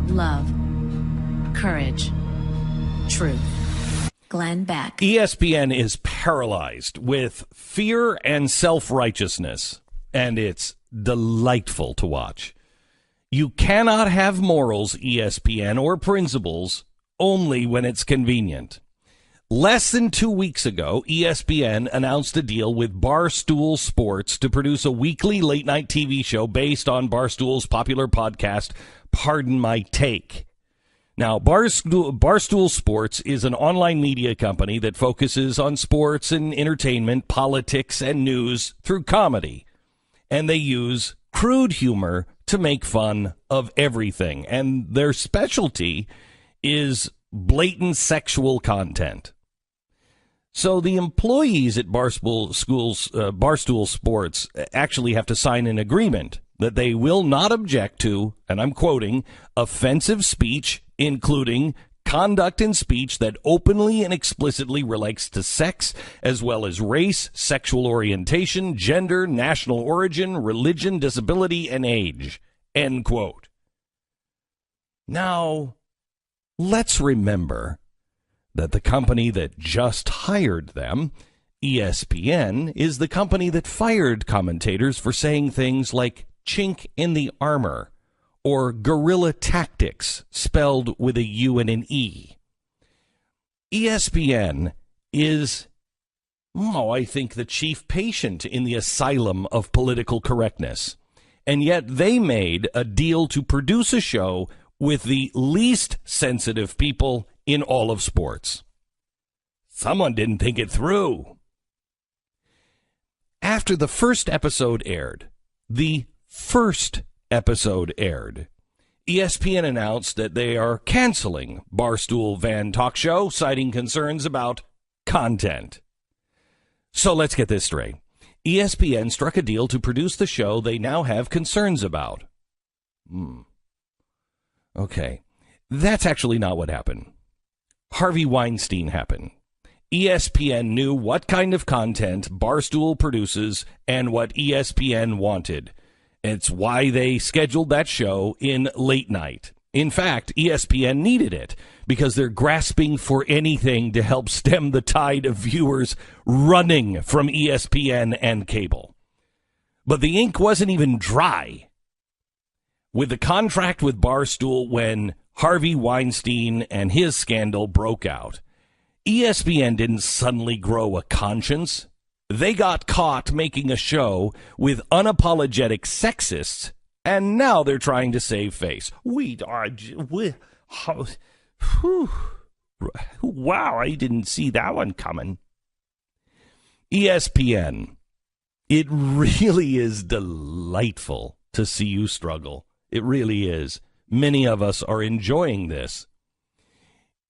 love, courage, truth. Glenn Beck. ESPN is paralyzed with fear and self-righteousness, and it's delightful to watch. You cannot have morals, ESPN, or principles only when it's convenient. Less than 2 weeks ago, ESPN announced a deal with Barstool Sports to produce a weekly late-night TV show based on Barstool's popular podcast, Pardon My Take. Now, Barstool Sports is an online media company that focuses on sports and entertainment, politics, and news through comedy. And they use crude humor to make fun of everything. And their specialty is blatant sexual content. So the employees at Barstool Sports actually have to sign an agreement that they will not object to, and I'm quoting, offensive speech, including conduct and speech that openly and explicitly relates to sex, as well as race, sexual orientation, gender, national origin, religion, disability, and age. End quote. Now, let's remember that the company that just hired them, ESPN, is the company that fired commentators for saying things like chink in the armor or guerrilla tactics, spelled with a U and an E. ESPN is, I think, the chief patient in the asylum of political correctness. And yet they made a deal to produce a show with the least sensitive people in all of sports. Someone didn't think it through. After the first episode aired, ESPN announced that they are canceling Barstool Van Talk Show, citing concerns about content. So let's get this straight. ESPN struck a deal to produce the show they now have concerns about. Okay, that's actually not what happened. Harvey Weinstein happened. ESPN knew what kind of content Barstool produces and what ESPN wanted. It's why they scheduled that show in late night. In fact, ESPN needed it because they're grasping for anything to help stem the tide of viewers running from ESPN and cable. But the ink wasn't even dry with the contract with Barstool when Harvey Weinstein and his scandal broke out. ESPN didn't suddenly grow a conscience. They got caught making a show with unapologetic sexists, and now they're trying to save face. Wow, I didn't see that one coming. ESPN, it really is delightful to see you struggle. It really is. Many of us are enjoying this.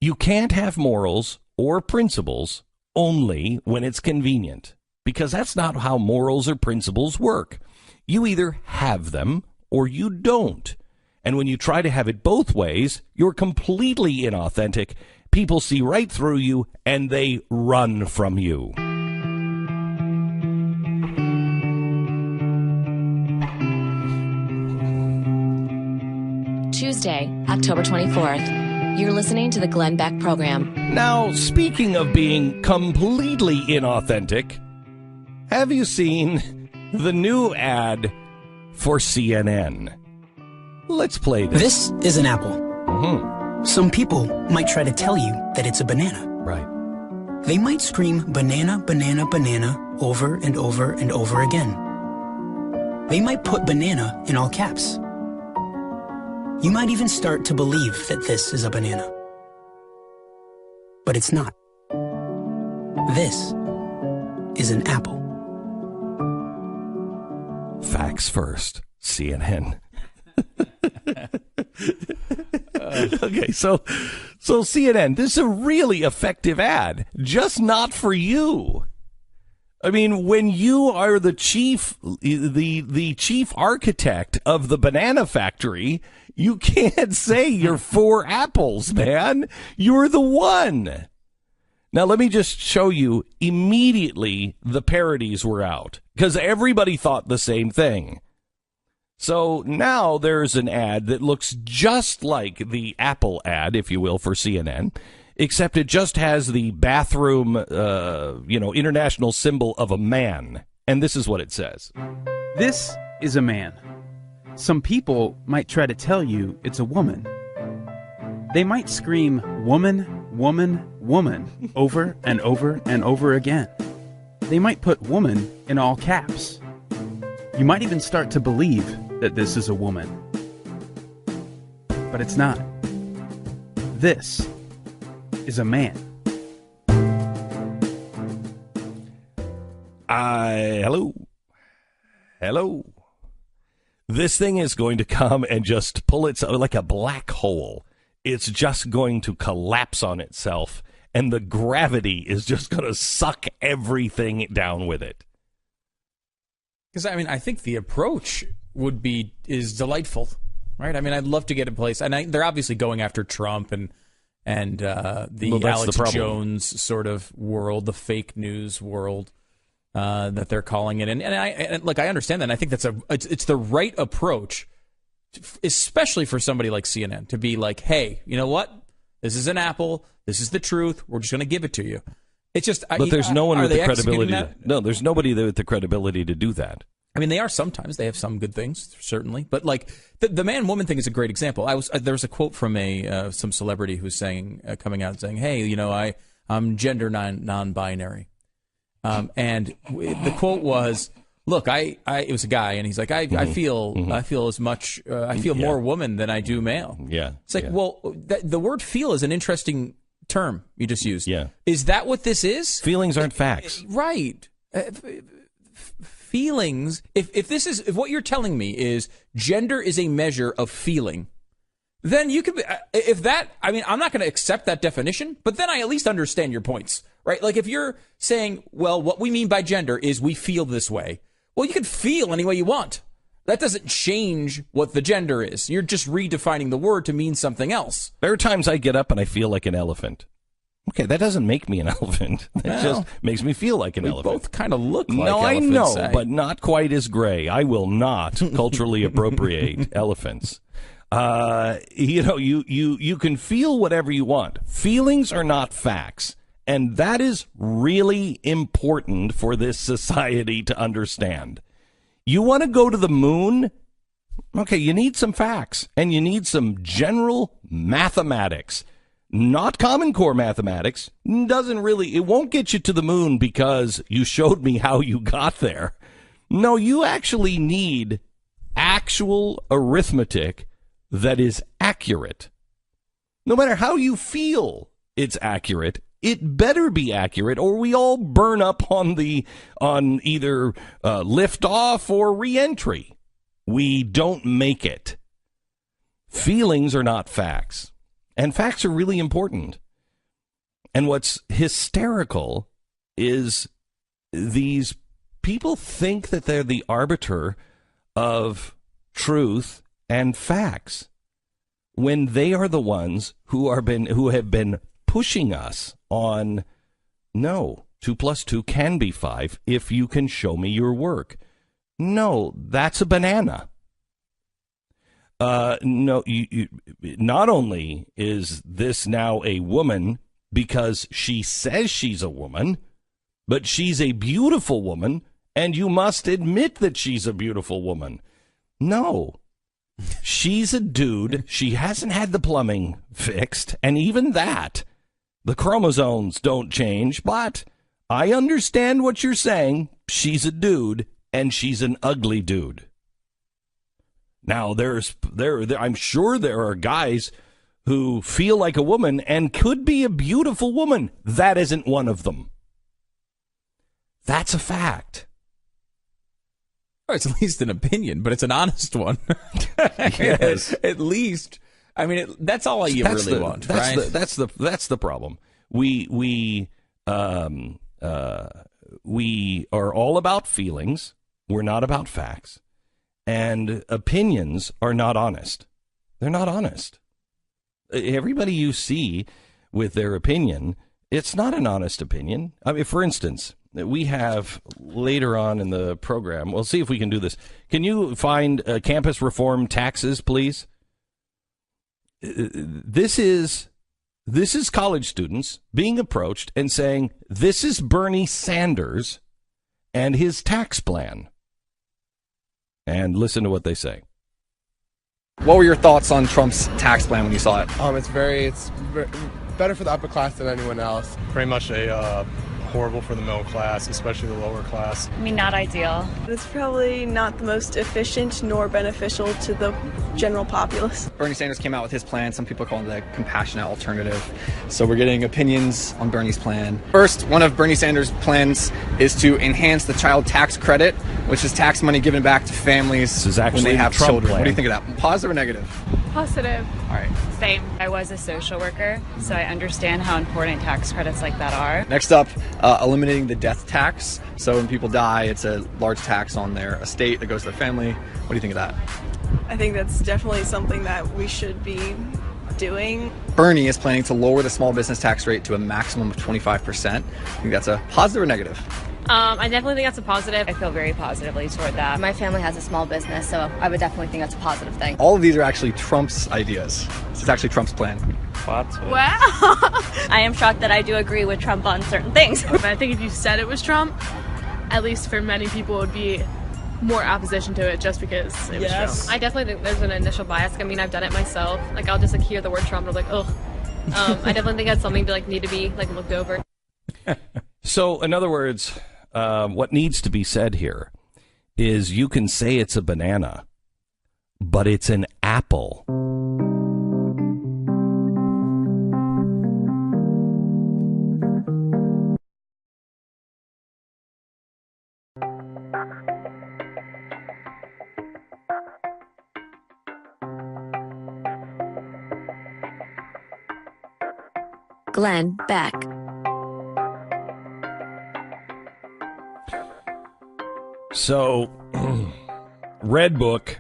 You can't have morals or principles only when it's convenient, because that's not how morals or principles work. You either have them or you don't. And when you try to have it both ways, you're completely inauthentic. People see right through you and they run from you. Tuesday, October 24th. You're listening to the Glenn Beck program. Now, speaking of being completely inauthentic, have you seen the new ad for CNN? Let's play this. This is an apple. Mm-hmm. Some people might try to tell you that it's a banana. Right. They might scream banana, banana, banana over and over and over again. They might put banana in all caps. You might even start to believe that this is a banana. But it's not. This is an apple. Facts first, CNN. Okay, so CNN, this is a really effective ad, just not for you. I mean, when you are the chief architect of the banana factory, you can't say you're for apples, man. You're the one. Now, let me just show you immediately the parodies were out because everybody thought the same thing. So now there's an ad that looks just like the Apple ad, if you will, for CNN, except it just has the bathroom, international symbol of a man. And this is what it says. This is a man. Some people might try to tell you it's a woman. They might scream, woman, woman, woman, over and over and over again. They might put woman in all caps. You might even start to believe that this is a woman. But it's not. This is a man. Hello. This thing is going to come and just pull itself like a black hole. It's just going to collapse on itself, and the gravity is just going to suck everything down with it. Because, I think the approach is delightful, right? I'd love to get a place, and they're obviously going after Trump and the Alex Jones sort of world, the fake news world that they're calling it. And I understand that. And I think it's the right approach, especially for somebody like CNN, to be like, hey, you know what? This is an Apple. This is the truth. We're just going to give it to you. It's just, but there's no one with the credibility. No, there's nobody there with the credibility to do that. They are sometimes. They have some good things, certainly. But like the man-woman thing is a great example. There was a quote from some celebrity who's saying, coming out and saying, "Hey, I'm gender non-binary," and the quote was, "Look, it was a guy, and he's like, I feel as much, I feel more woman than I do male." Yeah, it's like, well, the word "feel" is an interesting term you just used. Yeah, is that what this is? Feelings aren't facts, right? Feelings. If what you're telling me is gender is a measure of feeling, then you could. I'm not going to accept that definition, but then I at least understand your points, right? Like if you're saying, well, what we mean by gender is we feel this way. Well, you can feel any way you want. That doesn't change what the gender is. You're just redefining the word to mean something else. There are times I get up and I feel like an elephant. Okay, that doesn't make me an elephant. It just makes me feel like an elephant. Both kind of look like elephants. No, I know, but not quite as gray. I will not culturally appropriate elephants. You can feel whatever you want. Feelings are not facts. And that is really important for this society to understand. You want to go to the moon? Okay, you need some facts. And you need some general mathematics. Not Common Core mathematics. It won't get you to the moon because you showed me how you got there. No, you actually need actual arithmetic that is accurate. No matter how you feel it's accurate, it better be accurate or we all burn up on either liftoff or reentry. We don't make it. Feelings are not facts. And facts are really important. And what's hysterical is these people think that they're the arbiter of truth and facts when they are the ones who have been pushing us on, no, 2 + 2 can be 5 if you can show me your work. No, that's a banana. No, not only is this now a woman because she says she's a woman, but she's a beautiful woman, and you must admit that she's a beautiful woman. No, she's a dude. She hasn't had the plumbing fixed, and even that, the chromosomes don't change, but I understand what you're saying. She's a dude, and she's an ugly dude. Now, I'm sure there are guys who feel like a woman and could be a beautiful woman. That isn't one of them. That's a fact. It's at least an opinion, but it's an honest one. Yes. At least, that's all you really want, right? That's the problem. We are all about feelings. We're not about facts. And opinions are not honest. They're not honest. Everybody you see with their opinion, it's not an honest opinion. For instance, we have later on in the program, we'll see if we can do this. Can you find campus reform taxes, please? This is college students being approached and saying, this is Bernie Sanders and his tax plan. And listen to what they say. What were your thoughts on Trump's tax plan when you saw it? It's very better for the upper class than anyone else. Pretty much horrible for the middle class, especially the lower class. I mean, not ideal. It's probably not the most efficient nor beneficial to the general populace. Bernie Sanders came out with his plan. Some people call it the compassionate alternative. So we're getting opinions on Bernie's plan. First, one of Bernie Sanders' plans is to enhance the child tax credit, which is tax money given back to families when they have children. Plan. What do you think of that? Positive or negative? Positive. All right. Same. I was a social worker, so I understand how important tax credits like that are. Next up, eliminating the death tax. So when people die, it's a large tax on their estate that goes to their family. What do you think of that? I think that's definitely something that we should be doing. Bernie is planning to lower the small business tax rate to a maximum of 25%. I think that's a positive or negative? I definitely think that's a positive. I feel very positively toward that. My family has a small business, so I would definitely think that's a positive thing. All of these are actually Trump's ideas. This is actually Trump's plan. What? Wow! I am shocked that I do agree with Trump on certain things. I think if you said it was Trump, at least for many people, it would be more opposition to it just because it was Trump. I definitely think there's an initial bias. I mean, I've done it myself. Like, I'll just hear the word Trump and I'm like, ugh. I definitely think that's something to need to be looked over. So, in other words, what needs to be said here is you can say it's a banana, but it's an apple. Glenn Beck. So, Red Book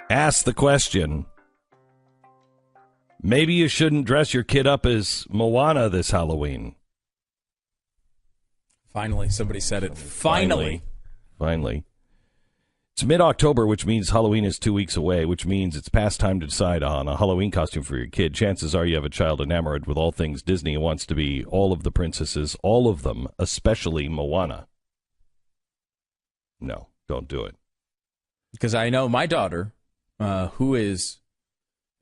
asked the question, maybe you shouldn't dress your kid up as Moana this Halloween. Finally, somebody said it. Finally. It's mid-October, which means Halloween is 2 weeks away, which means it's past time to decide on a Halloween costume for your kid. Chances are you have a child enamored with all things Disney and wants to be all of the princesses, all of them, especially Moana. No, don't do it. Because I know my daughter, who is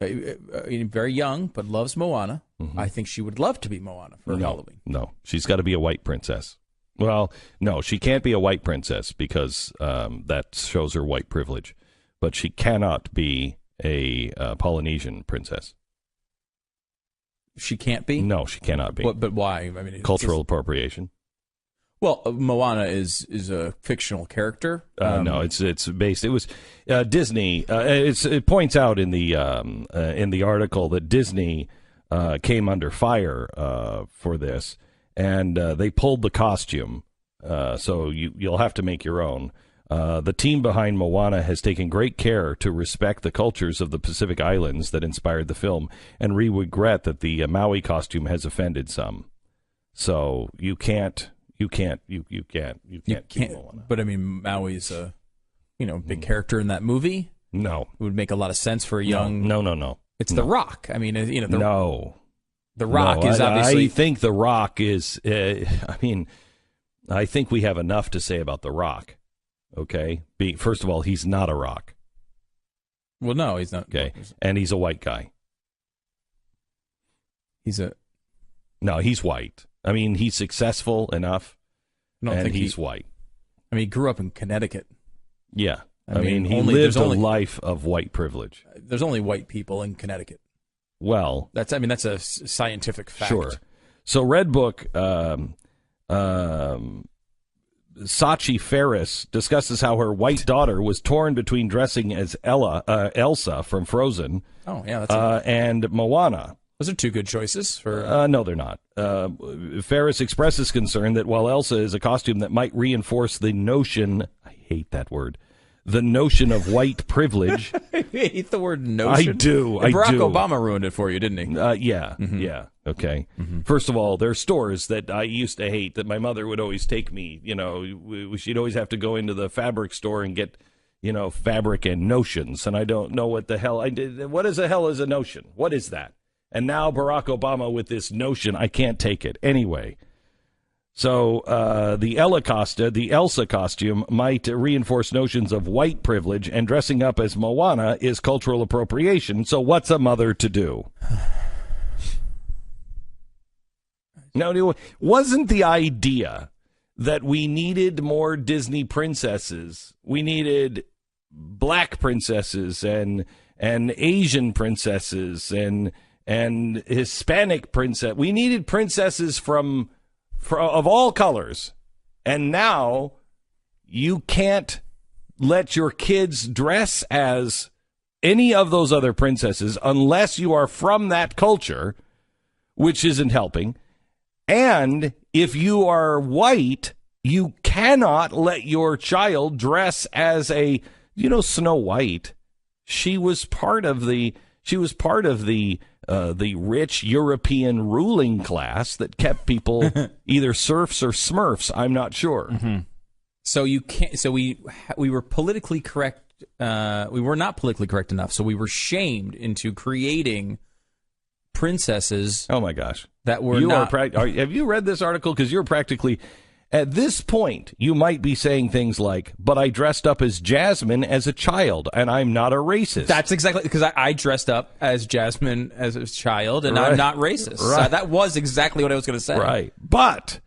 very young but loves Moana. Mm-hmm. I think she would love to be Moana for Halloween. No, she's got to be a white princess. Well, no, she can't be a white princess because that shows her white privilege. But she cannot be a Polynesian princess. She can't be? No, she cannot be. But why? I mean, cultural appropriation. Well, Moana is a fictional character. No, it's based. It was Disney. It points out in the article that Disney came under fire for this. And they pulled the costume, so you'll have to make your own. The team behind Moana has taken great care to respect the cultures of the Pacific Islands that inspired the film, and we regret that the Maui costume has offended some. So you can't keep Moana. But I mean, Maui's a big character in that movie. No, it would make a lot of sense for a young. No. It's The Rock. I mean, no. The Rock is obviously... I think The Rock is... I think we have enough to say about The Rock, okay? First of all, he's not a rock. Well, no, he's not. Okay, and he's a white guy. No, he's white. I mean, he's successful enough, and he's white. I mean, he grew up in Connecticut. Yeah. I mean he lived a life of white privilege. There's only white people in Connecticut. Well, that's a scientific fact. Sure. So Red Book, Sachi Ferris discusses how her white daughter was torn between dressing as Elsa from Frozen. Oh yeah, and Moana. Those are two good choices for. No, they're not. Ferris expresses concern that while Elsa is a costume that might reinforce the notion, I hate that word, the notion of white privilege. I hate the word notion. I do. Barack Obama ruined it for you, didn't he? Yeah. Mm-hmm. Yeah. Okay. First of all, there are stores that I used to hate that my mother would always take me. She'd always have to go into the fabric store and get, fabric and notions. And I don't know what the hell I did. What is the hell is a notion? What is that? And now Barack Obama with this notion, I can't take it. Anyway. So the Elsa costume might reinforce notions of white privilege, and dressing up as Moana is cultural appropriation. So what's a mother to do? No, wasn't the idea that we needed more Disney princesses? We needed black princesses and Asian princesses and Hispanic princess. We needed princesses of all colors. And now you can't let your kids dress as any of those other princesses unless you are from that culture, which isn't helping. And if you are white, you cannot let your child dress as Snow White. She was part of the rich European ruling class that kept people either serfs or smurfs. I'm not sure. Mm-hmm. So you can't. So we were politically correct. We were not politically correct enough. So we were shamed into creating princesses. Oh my gosh, that were not. Have you read this article? Because you're practically. At this point, you might be saying things like, but I dressed up as Jasmine as a child, and I'm not a racist. That's exactly, because I dressed up as Jasmine as a child, and right. I'm not racist. Right. So that was exactly what I was going to say. Right. But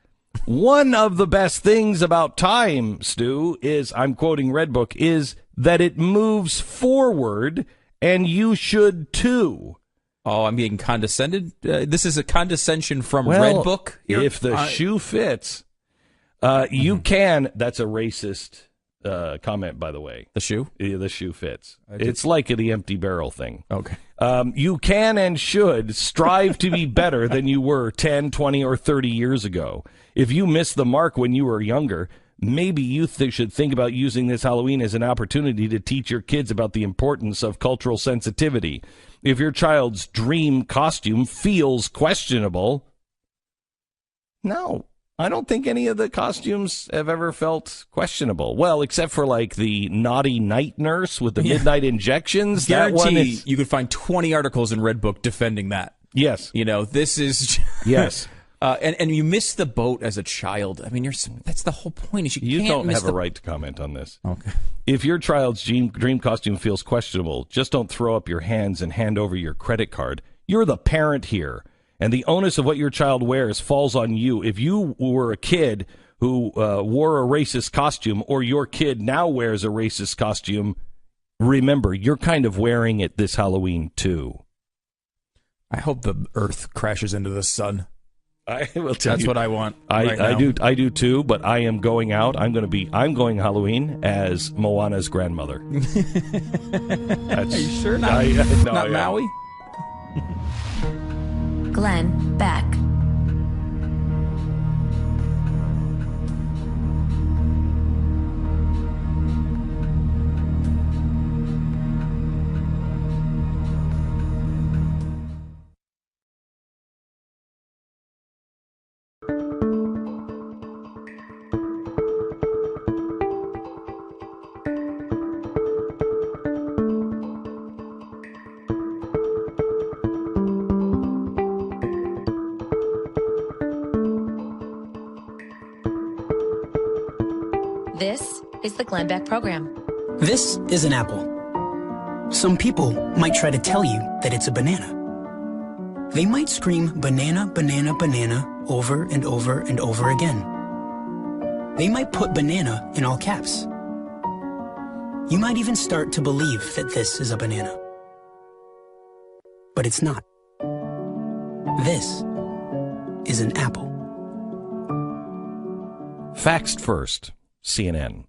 one of the best things about time, Stu, is, I'm quoting Redbook, is that it moves forward, and you should too. Oh, I'm being condescended? This is a condescension from Well, Redbook? If the shoe fits... you can. That's a racist comment, by the way. The shoe? Yeah, the shoe fits. It's like the empty barrel thing. Okay. You can and should strive to be better than you were 10, 20, or 30 years ago. If you missed the mark when you were younger, maybe you should think about using this Halloween as an opportunity to teach your kids about the importance of cultural sensitivity. If your child's dream costume feels questionable, no. I don't think any of the costumes have ever felt questionable. Well, except for like the naughty night nurse with the midnight injections. Guarantee you could find 20 articles in Redbook defending that. Yes. This is... Yes. And you missed the boat as a child. I mean, that's the whole point. Is you can't don't miss have a right to comment on this. Okay. If your child's dream costume feels questionable, just don't throw up your hands and hand over your credit card. You're the parent here. And the onus of what your child wears falls on you. If you were a kid who wore a racist costume, or your kid now wears a racist costume, remember, you're kind of wearing it this Halloween, too. I hope the Earth crashes into the sun. I will tell That's you. what I want. I do too. But I am going out. I'm going Halloween as Moana's grandmother. Are you sure? Not Maui. Glenn Beck. This is the Glenn Beck Program. This is an apple. Some people might try to tell you that it's a banana. They might scream banana, banana, banana over and over and over again. They might put banana in all caps. You might even start to believe that this is a banana. But it's not. This is an apple. Facts first. CNN.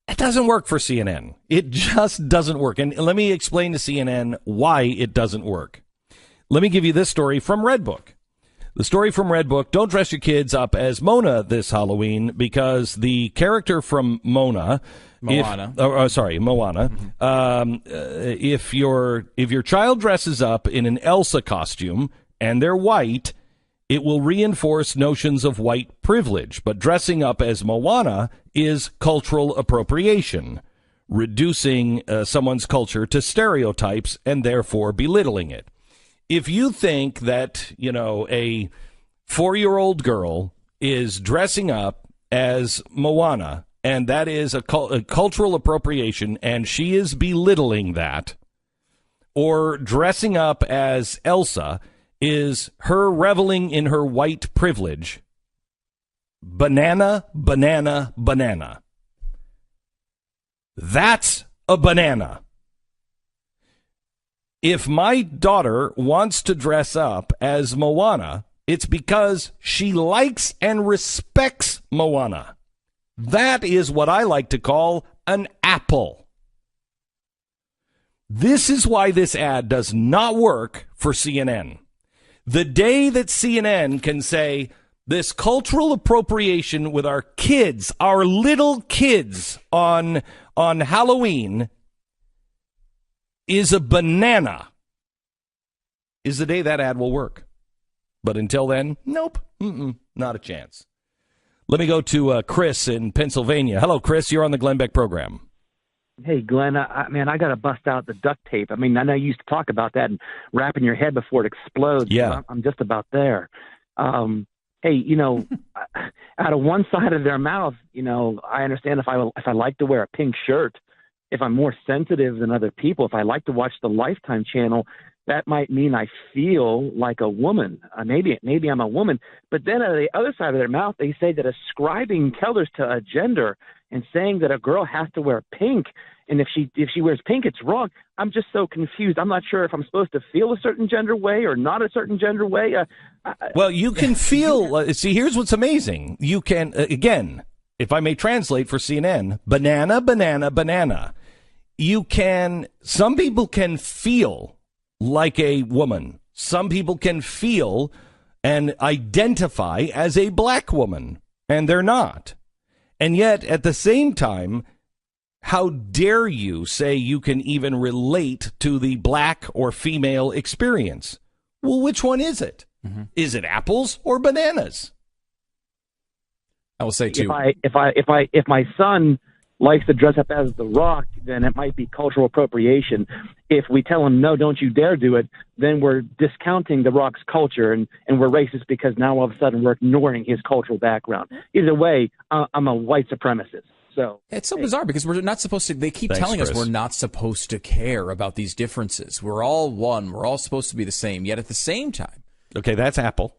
It doesn't work for CNN. It just doesn't work. And let me explain to CNN why it doesn't work. Let me give you this story from Redbook. The story from Redbook, don't dress your kids up as Mona this Halloween, because the character from Moana, if your child dresses up in an Elsa costume and they're white, it will reinforce notions of white privilege. But dressing up as Moana is cultural appropriation, reducing someone's culture to stereotypes and therefore belittling it. If you think that, a 4-year-old girl is dressing up as Moana, and that is a cultural appropriation, and she is belittling that, or dressing up as Elsa is her reveling in her white privilege, banana, banana, banana. That's a banana. If my daughter wants to dress up as Moana, it's because she likes and respects Moana. That is what I like to call an apple. This is why this ad does not work for CNN. The day that CNN can say this cultural appropriation with our kids, our little kids on Halloween is a banana, is the day that ad will work. But until then, nope, not a chance. Let me go to Chris in Pennsylvania. Hello, Chris. You're on the Glenn Beck program. Hey, Glenn, I got to bust out the duct tape. I mean, I know you used to talk about that and wrapping your head before it explodes. Yeah. I'm just about there. Hey, out of one side of their mouth, I understand if I like to wear a pink shirt, if I'm more sensitive than other people, if I like to watch the Lifetime channel, that might mean I feel like a woman. Maybe I'm a woman. But then on the other side of their mouth, they say that ascribing colors to a gender and saying that a girl has to wear pink, and if she wears pink, it's wrong. I'm just so confused. I'm not sure if I'm supposed to feel a certain gender way or not a certain gender way. Well, you can feel. See, here's what's amazing. You can, again, if I may translate for CNN, banana, banana, banana. Some people can feel like a woman. Some people can feel and identify as a black woman, and they're not. And yet, at the same time, how dare you say you can even relate to the black or female experience? Well, which one is it? Mm-hmm. Is it apples or bananas? I will say too. If my son likes to dress up as The Rock, then it might be cultural appropriation. If we tell him, no, don't you dare do it, then we're discounting The Rock's culture and we're racist because now all of a sudden we're ignoring his cultural background. Either way, I'm a white supremacist. So it's so bizarre because we're not supposed to. They keep telling us we're not supposed to care about these differences. We're all one. We're all supposed to be the same. Yet at the same time, okay, that's Apple.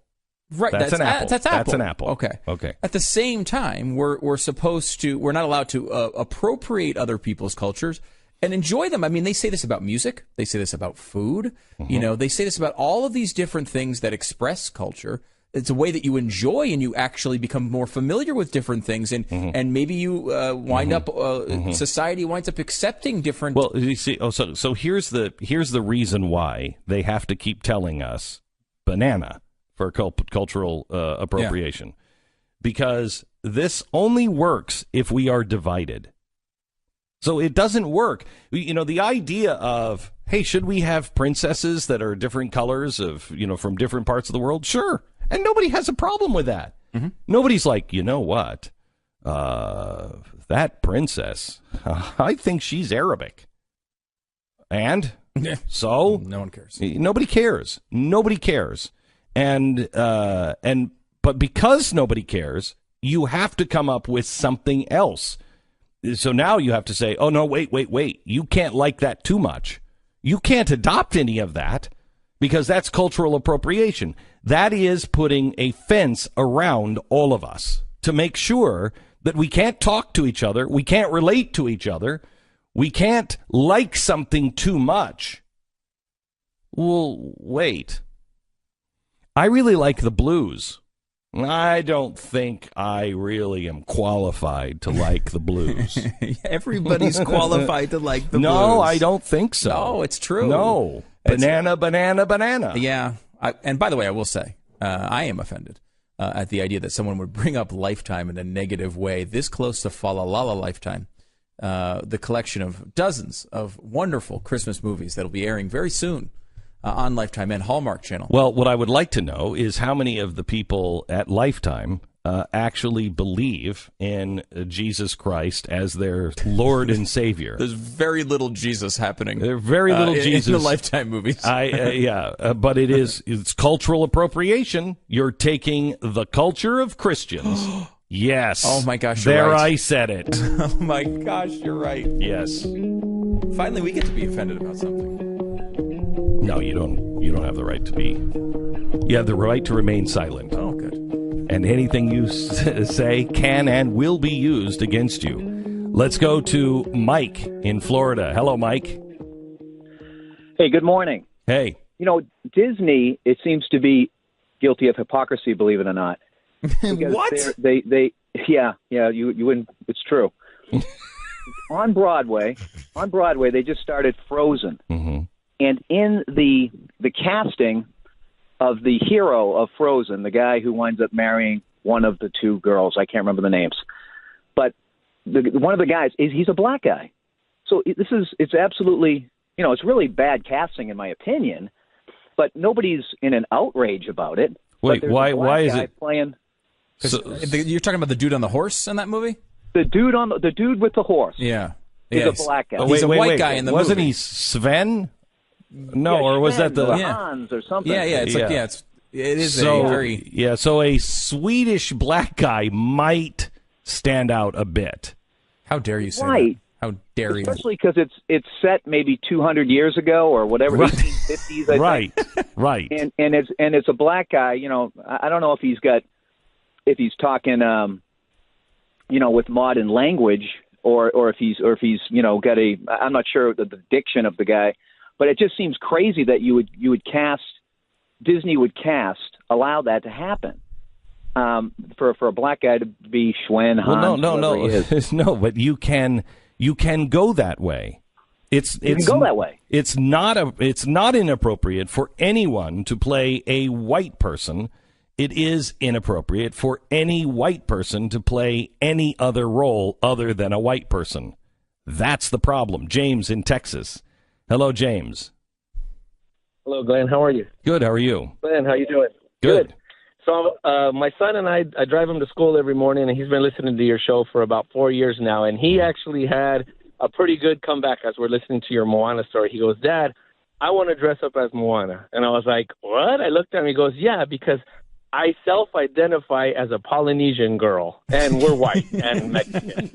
Right, that's an apple. That's Apple. That's an apple. Okay. At the same time, we're not allowed to appropriate other people's cultures and enjoy them. I mean, they say this about music. They say this about food. Mm-hmm. They say this about all of these different things that express culture. It's a way that you enjoy and you actually become more familiar with different things. And, and maybe you wind up, society winds up accepting different. Well, you see, so here's the reason why they have to keep telling us banana for cultural appropriation. Because this only works if we are divided. So it doesn't work. The idea of, hey, should we have princesses that are different colors from different parts of the world? Sure. And nobody has a problem with that. Mm-hmm. Nobody's like, you know what? That princess, I think she's Arabic. And so no one cares. Nobody cares. Nobody cares. But because nobody cares, you have to come up with something else. So now you have to say, oh, no, wait. You can't like that too much. You can't adopt any of that because that's cultural appropriation. That is putting a fence around all of us to make sure that we can't talk to each other. We can't relate to each other. We can't like something too much. Well, wait. I really like the blues. I don't think I really am qualified to like the blues. Everybody's qualified to like the blues. No, I don't think so. No, it's true. No. Banana, banana, banana. Yeah. And by the way, I will say, I am offended at the idea that someone would bring up Lifetime in a negative way this close to Fa La La La Lifetime, the collection of dozens of wonderful Christmas movies that will be airing very soon on Lifetime and Hallmark Channel. Well, what I would like to know is how many of the people at Lifetime actually believe in Jesus Christ as their Lord and Savior. There's very little Jesus happening. There's very little Jesus in the Lifetime movies. But it's cultural appropriation. You're taking the culture of Christians. Yes. Oh my gosh, you're there right. I said it. Oh my gosh, you're right. Yes. Finally, we get to be offended about something. No, you don't. You don't have the right to be. You have the right to remain silent. Oh, good. And anything you say can and will be used against you. Let's go to Mike in Florida. Hello, Mike. Hey, good morning. Hey. You know, Disney, it seems to be guilty of hypocrisy, believe it or not. What? You wouldn't, it's true. on Broadway, they just started Frozen. Mm-hmm. And in the casting of the hero of Frozen, the guy who winds up marrying one of the two girls, I can't remember the names, but one of the guys he's a black guy. So it's absolutely, it's really bad casting in my opinion, but nobody's in an outrage about it. Wait, why is it playing? You're talking about the dude on the horse in that movie? The dude with the horse. Yeah. He's a black guy. He's a white guy in the Wasn't movie. he Sven? No, or was that the Hans or something? It is a very... Yeah, so a Swedish black guy might stand out a bit. How dare you say Right. that? How dare you? Especially because it's set maybe 200 years ago or whatever, Right. 1850s, I think. Right. And it's a black guy. I don't know if he's talking, with modern language or if he's got I'm not sure the diction of the guy, but it just seems crazy that Disney would allow that to happen. For a black guy to be Schwen, Hans, no, no. But you can go that way. You can go that way. It's not inappropriate for anyone to play a white person. It is inappropriate for any white person to play any other role other than a white person. That's the problem. James in Texas. Hello, James. Hello, Glenn. How are you? Good. How are you? Glenn, how you doing? Good. So my son and I drive him to school every morning, and he's been listening to your show for about 4 years now, and he actually had a pretty good comeback as we're listening to your Moana story. He goes, Dad, I want to dress up as Moana. And I was like, what? I looked at him. He goes, yeah, because I self-identify as a Polynesian girl, and we're white and Mexican.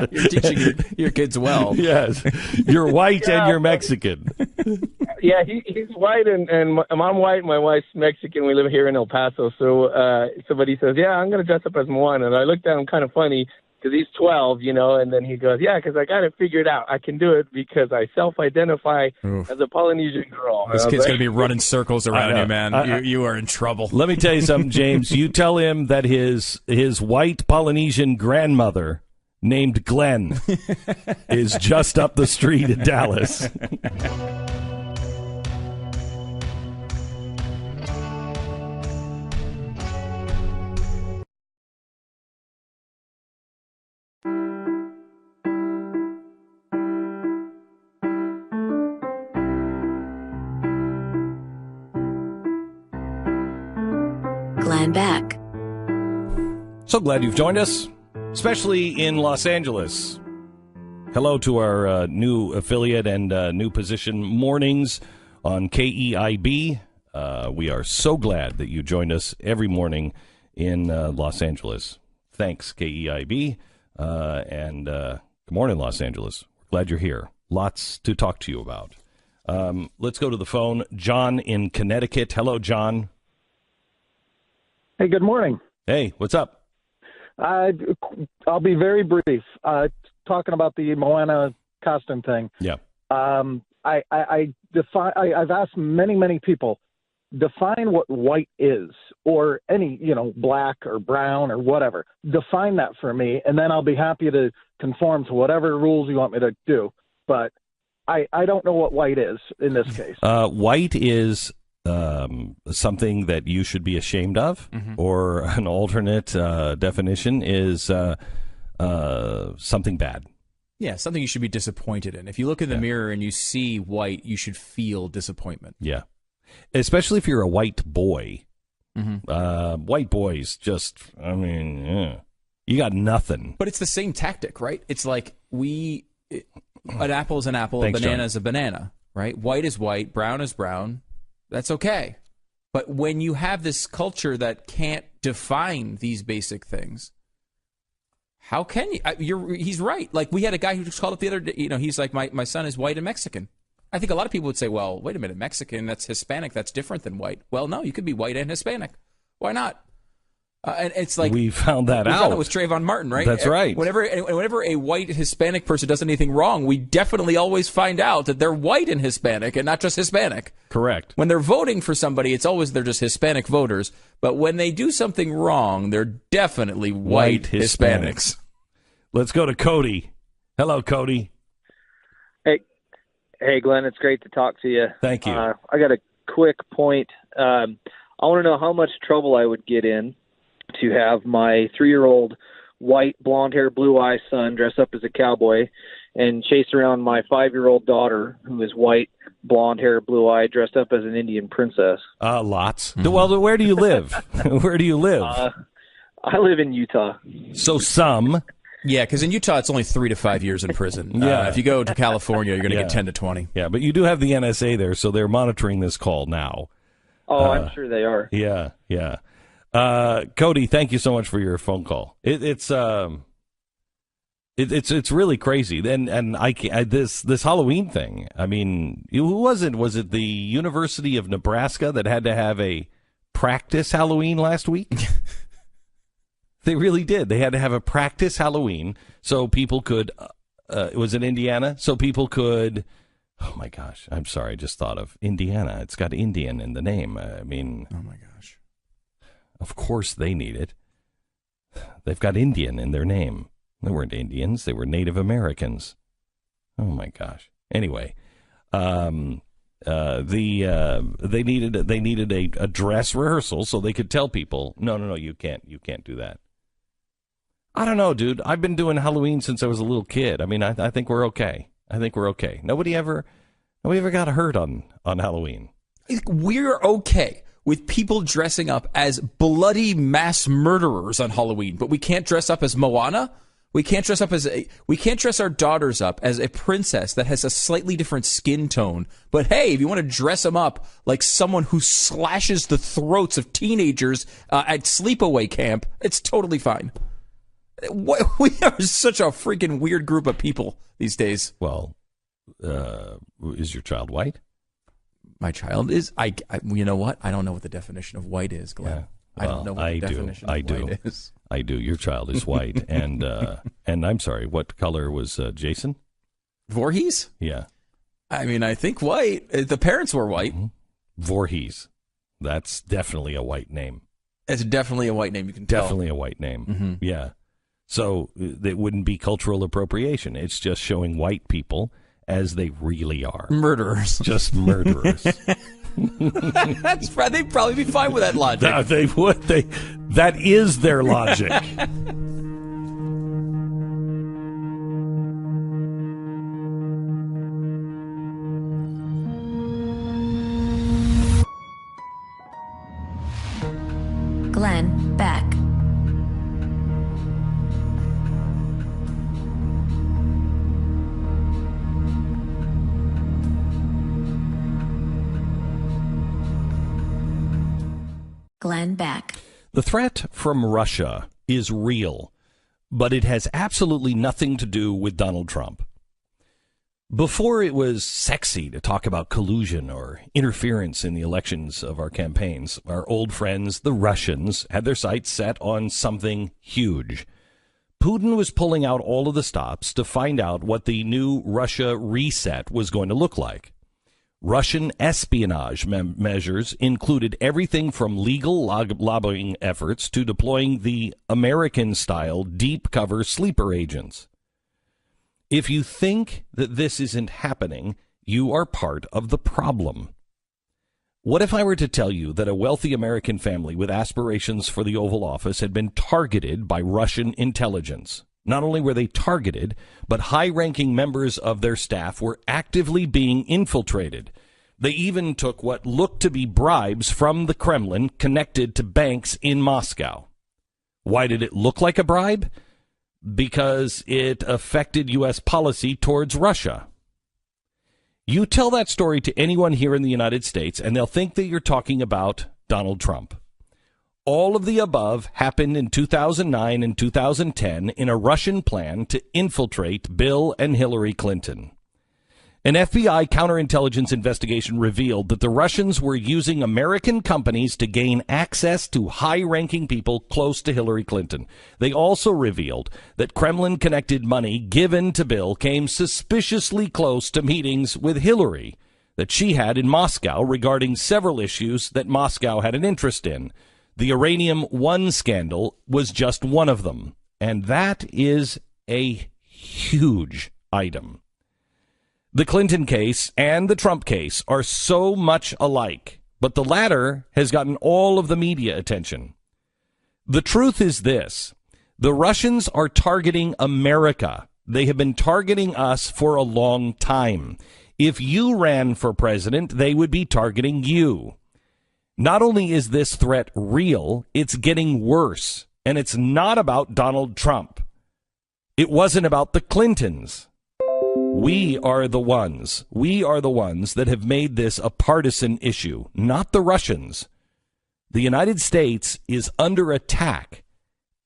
You're teaching your kids well. Yes. You're white and you're Mexican. Yeah, he's white, and I'm white. My wife's Mexican. We live here in El Paso. So somebody says, yeah, I'm going to dress up as Moana. And I looked at him kind of funny because he's 12, and then he goes, yeah, because I got it figured out. I can do it because I self-identify as a Polynesian girl. This kid's going to be running circles around you, man. You are in trouble. Let me tell you something, James. You tell him that his white Polynesian grandmother named Glenn is just up the street in Dallas. Glenn Beck. So glad you've joined us, especially in Los Angeles. Hello to our new affiliate and new position mornings on KEIB. We are so glad that you joined us every morning in Los Angeles. Thanks, KEIB. And good morning, Los Angeles. Glad you're here. Lots to talk to you about. Let's go to the phone. John in Connecticut. Hello, John. Hey, good morning. Hey, what's up? I'll be very brief. Talking about the Moana costume thing. Yeah. I've asked many people, define what white is, or any, black or brown or whatever. Define that for me, and then I'll be happy to conform to whatever rules you want me to do. But I don't know what white is in this case. White is something that you should be ashamed of, or an alternate definition is something bad. Yeah, something you should be disappointed in. If you look in the mirror and you see white, you should feel disappointment. Yeah. Especially if you're a white boy. Mm-hmm. White boys just, you got nothing. But it's the same tactic, right? It's like an apple is an apple, Thanks, a banana John. is a banana, right? White is white, brown is brown. That's okay. But when you have this culture that can't define these basic things, how can you? He's right. Like, we had a guy who just called up the other day. He's like, my son is white and Mexican. I think a lot of people would say, well, wait a minute, Mexican, that's Hispanic, that's different than white. Well, no, you could be white and Hispanic. Why not? And it's like we found that we out. found it with Trayvon Martin, right? That's right. Whenever a white Hispanic person does anything wrong, we definitely always find out that they're white and Hispanic and not just Hispanic. Correct. When they're voting for somebody, it's always they're just Hispanic voters. But when they do something wrong, they're definitely white Hispanics. Let's go to Cody. Hello, Cody. Hey, Glenn, it's great to talk to you. Thank you. I got a quick point. I want to know how much trouble I would get in to have my 3-year-old white, blonde-haired, blue-eyed son dress up as a cowboy and chase around my 5-year-old daughter, who is white, blonde-haired, blue-eyed, dressed up as an Indian princess. Lots. Well, where do you live? Where do you live? I live in Utah. So some. Yeah, because in Utah, it's only 3 to 5 years in prison. Yeah. If you go to California, you're going to get 10 to 20. Yeah, but you do have the NSA there, so they're monitoring this call now. Oh, I'm sure they are. Yeah. Cody, thank you so much for your phone call. It's really crazy. And this Halloween thing. I mean, who was it? Was it the University of Nebraska that had to have a practice Halloween last week? They really did. They had to have a practice Halloween so people could. It was in Indiana, so people could. Oh my gosh! I'm sorry. I just thought of Indiana. It's got Indian in the name. I mean, oh my gosh! Of course they need it. They've got Indian in their name. They weren't Indians. They were Native Americans. Oh my gosh! Anyway, they needed a dress rehearsal so they could tell people, no, you can't do that. I don't know, dude. I've been doing Halloween since I was a little kid. I mean, I think we're okay. Nobody ever got hurt on Halloween. We're okay with people dressing up as bloody mass murderers on Halloween, but we can't dress up as Moana. We can't dress our daughters up as a princess that has a slightly different skin tone. But hey, if you want to dress them up like someone who slashes the throats of teenagers at sleepaway camp, it's totally fine. We are such a freaking weird group of people these days. Well, is your child white? My child is. You know what? I don't know what the definition of white is, Glenn. Yeah. I don't know what the definition of white is. I do. Your child is white, and I'm sorry. What color was Jason? Voorhees? Yeah. I mean, I think white. The parents were white. Mm-hmm. Voorhees. That's definitely a white name. It's definitely a white name. You can tell. Definitely a white name. Mm-hmm. Yeah. So it wouldn't be cultural appropriation. It's just showing white people as they really are. Murderers. Just murderers. They'd probably be fine with that logic. They would. That is their logic. Glenn Beck. Glenn Beck. The threat from Russia is real, but it has absolutely nothing to do with Donald Trump. Before it was sexy to talk about collusion or interference in the elections of our campaigns, our old friends, the Russians, had their sights set on something huge. Putin was pulling out all of the stops to find out what the new Russia reset was going to look like. Russian espionage measures included everything from legal lobbying efforts to deploying the American-style deep-cover sleeper agents. If you think that this isn't happening, you are part of the problem. What if I were to tell you that a wealthy American family with aspirations for the Oval Office had been targeted by Russian intelligence? Not only were they targeted, but high-ranking members of their staff were actively being infiltrated. They even took what looked to be bribes from the Kremlin connected to banks in Moscow. Why did it look like a bribe? Because it affected U.S. policy towards Russia. You tell that story to anyone here in the United States, and they'll think that you're talking about Donald Trump. All of the above happened in 2009 and 2010 in a Russian plan to infiltrate Bill and Hillary Clinton. An FBI counterintelligence investigation revealed that the Russians were using American companies to gain access to high-ranking people close to Hillary Clinton. They also revealed that Kremlin-connected money given to Bill came suspiciously close to meetings with Hillary that she had in Moscow regarding several issues that Moscow had an interest in. The Uranium-1 scandal was just one of them, and that is a huge item. The Clinton case and the Trump case are so much alike, but the latter has gotten all of the media attention. The truth is this: the Russians are targeting America. They have been targeting us for a long time. If you ran for president, they would be targeting you. Not only is this threat real, it's getting worse. And it's not about Donald Trump. It wasn't about the Clintons. We are the ones that have made this a partisan issue, not the Russians. The United States is under attack,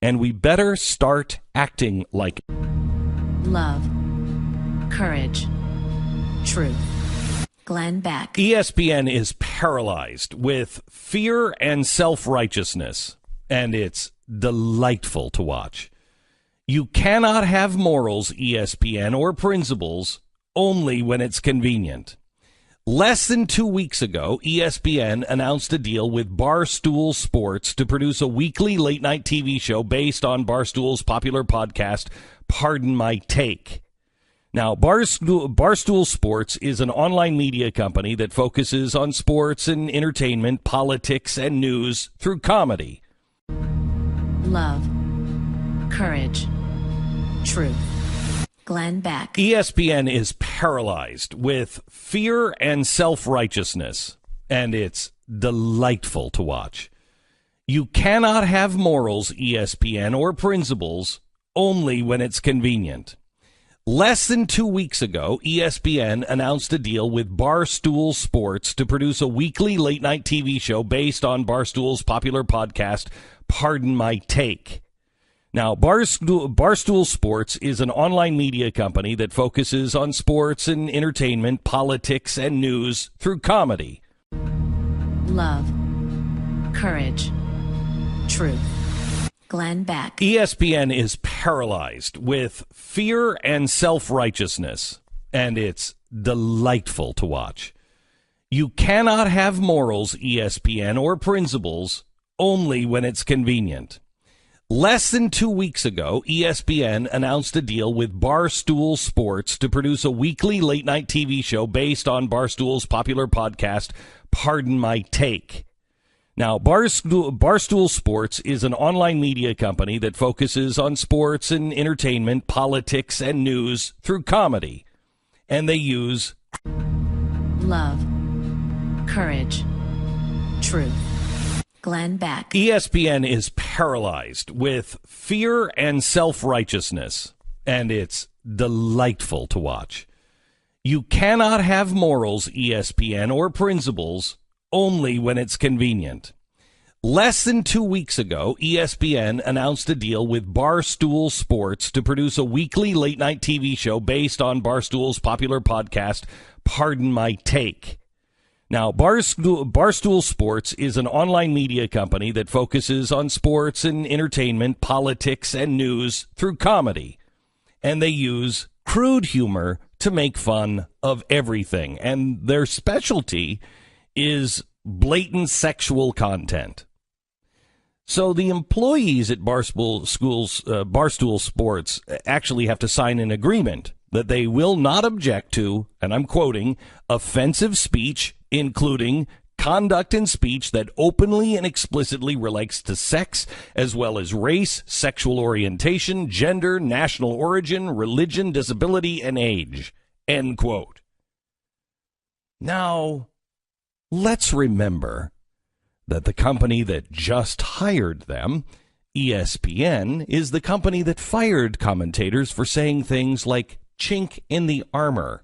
and we better start acting like it. Love, courage, truth. Glenn Beck. ESPN is paralyzed with fear and self-righteousness, and it's delightful to watch. You cannot have morals, ESPN, or principles only when it's convenient. Less than 2 weeks ago, ESPN announced a deal with Barstool Sports to produce a weekly late-night TV show based on Barstool's popular podcast, Pardon My Take. Now, Barstool Sports is an online media company that focuses on sports and entertainment, politics, and news through comedy. Love, courage, truth. Glenn Beck. ESPN is paralyzed with fear and self-righteousness, and it's delightful to watch. You cannot have morals, ESPN, or principles only when it's convenient. Less than 2 weeks ago, ESPN announced a deal with Barstool Sports to produce a weekly late-night TV show based on Barstool's popular podcast, Pardon My Take. Now, Barstool Sports is an online media company that focuses on sports and entertainment, politics, and news through comedy. Love, courage, truth. Glenn Beck. ESPN is paralyzed with fear and self-righteousness, and it's delightful to watch. You cannot have morals, ESPN, or principles only when it's convenient. Less than 2 weeks ago, ESPN announced a deal with Barstool Sports to produce a weekly late-night TV show based on Barstool's popular podcast, Pardon My Take. Now, Barstool Sports is an online media company that focuses on sports and entertainment, politics, and news through comedy. And they use love, courage, truth. Glenn Beck. ESPN is paralyzed with fear and self-righteousness, and it's delightful to watch. You cannot have morals, ESPN, or principles only when it's convenient. Less than 2 weeks ago, ESPN announced a deal with Barstool Sports to produce a weekly late-night TV show based on Barstool's popular podcast, Pardon My Take. Now, Barstool Sports is an online media company that focuses on sports and entertainment, politics, and news through comedy. And they use crude humor to make fun of everything. And their specialty is blatant sexual content. So the employees at Barstool Sports actually have to sign an agreement that they will not object to, and I'm quoting, offensive speech, including conduct and speech that openly and explicitly relates to sex, as well as race, sexual orientation, gender, national origin, religion, disability, and age. End quote. Now, let's remember that the company that just hired them, ESPN, is the company that fired commentators for saying things like chink in the armor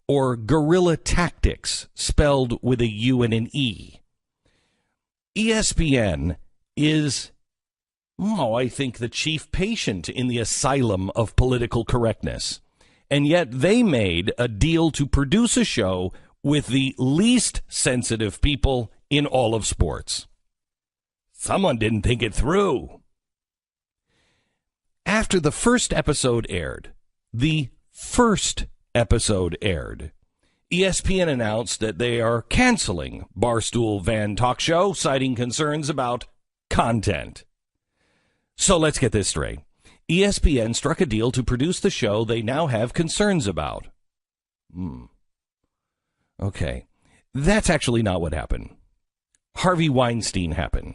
or guerrilla tactics, spelled with a U and an E. ESPN is, I think, the chief patient in the asylum of political correctness. And yet they made a deal to produce a show with the least sensitive people in all of sports. Someone didn't think it through. After the first episode aired, ESPN announced that they are canceling Barstool Van Talk Show, citing concerns about content. So let's get this straight. ESPN struck a deal to produce the show they now have concerns about. Okay. That's actually not what happened. Harvey Weinstein happened.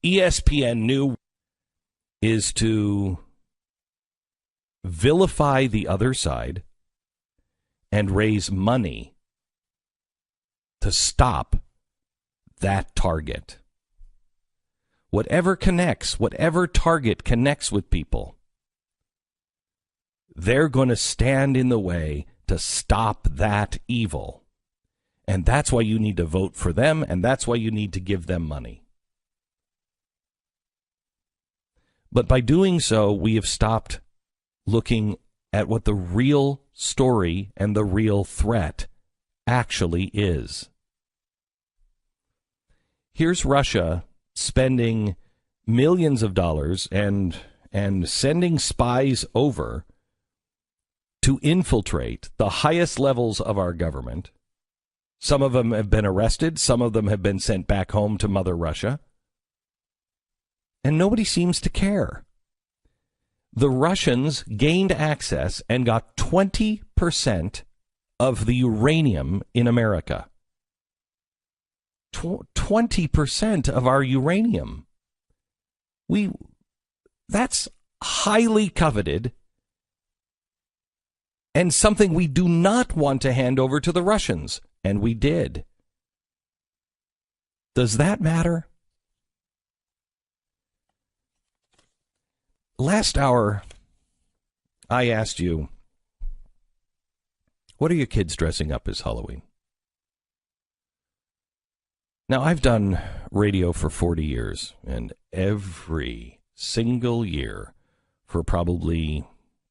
ESPN knew is to vilify the other side and raise money to stop that target. Whatever target connects with people, they're going to stand in the way to stop that evil. And that's why you need to vote for them, and that's why you need to give them money. But by doing so, we have stopped looking at what the real story and the real threat actually is. Here's Russia spending millions of dollars and sending spies over to infiltrate the highest levels of our government. Some of them have been arrested. Some of them have been sent back home to Mother Russia. And nobody seems to care. The Russians gained access and got 20% of the uranium in America. 20% of our uranium. That's highly coveted and something we do not want to hand over to the Russians. And we did. Does that matter? Last hour, I asked you, what are your kids dressing up as Halloween? Now, I've done radio for 40 years, and every single year for probably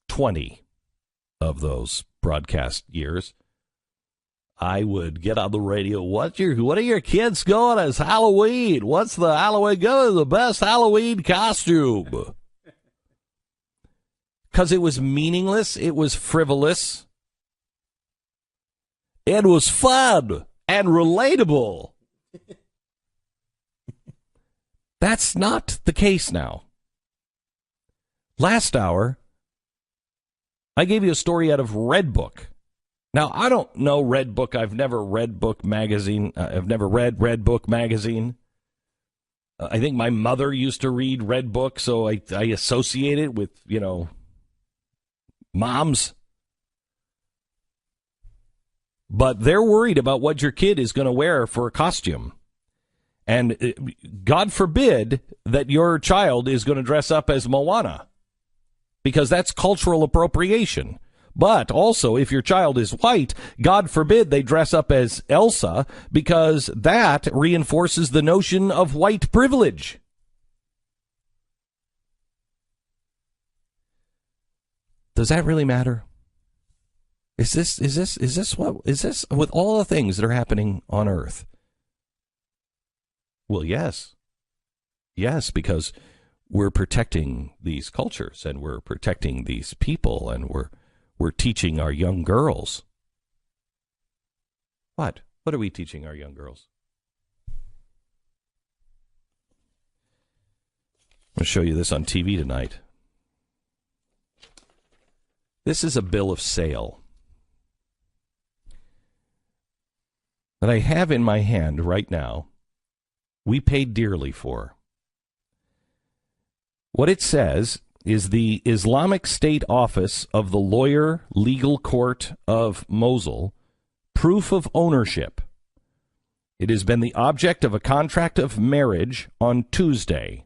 20 of those broadcast years, I would get on the radio. What are your kids going as Halloween? What's the Halloween going? The best Halloween costume? Because it was meaningless. It was frivolous. It was fun and relatable. That's not the case now. Last hour, I gave you a story out of Red Book. Now, I don't know Red Book. I've never read Book magazine. I've never read Red Book magazine. I think my mother used to read Red Book, so I associate it with, moms. But they're worried about what your kid is going to wear for a costume. And God forbid that your child is going to dress up as Moana, because that's cultural appropriation. But also, if your child is white, God forbid they dress up as Elsa, because that reinforces the notion of white privilege. Does that really matter? Is this with all the things that are happening on Earth? Well, yes. Yes, because we're protecting these cultures, and we're protecting these people, and we're teaching our young girls. What? What are we teaching our young girls? I'm going to show you this on TV tonight. This is a bill of sale. that I have in my hand right now, we paid dearly for. What it says is the Islamic State Office of the Lawyer Legal Court of Mosul, proof of ownership. It has been the object of a contract of marriage on Tuesday.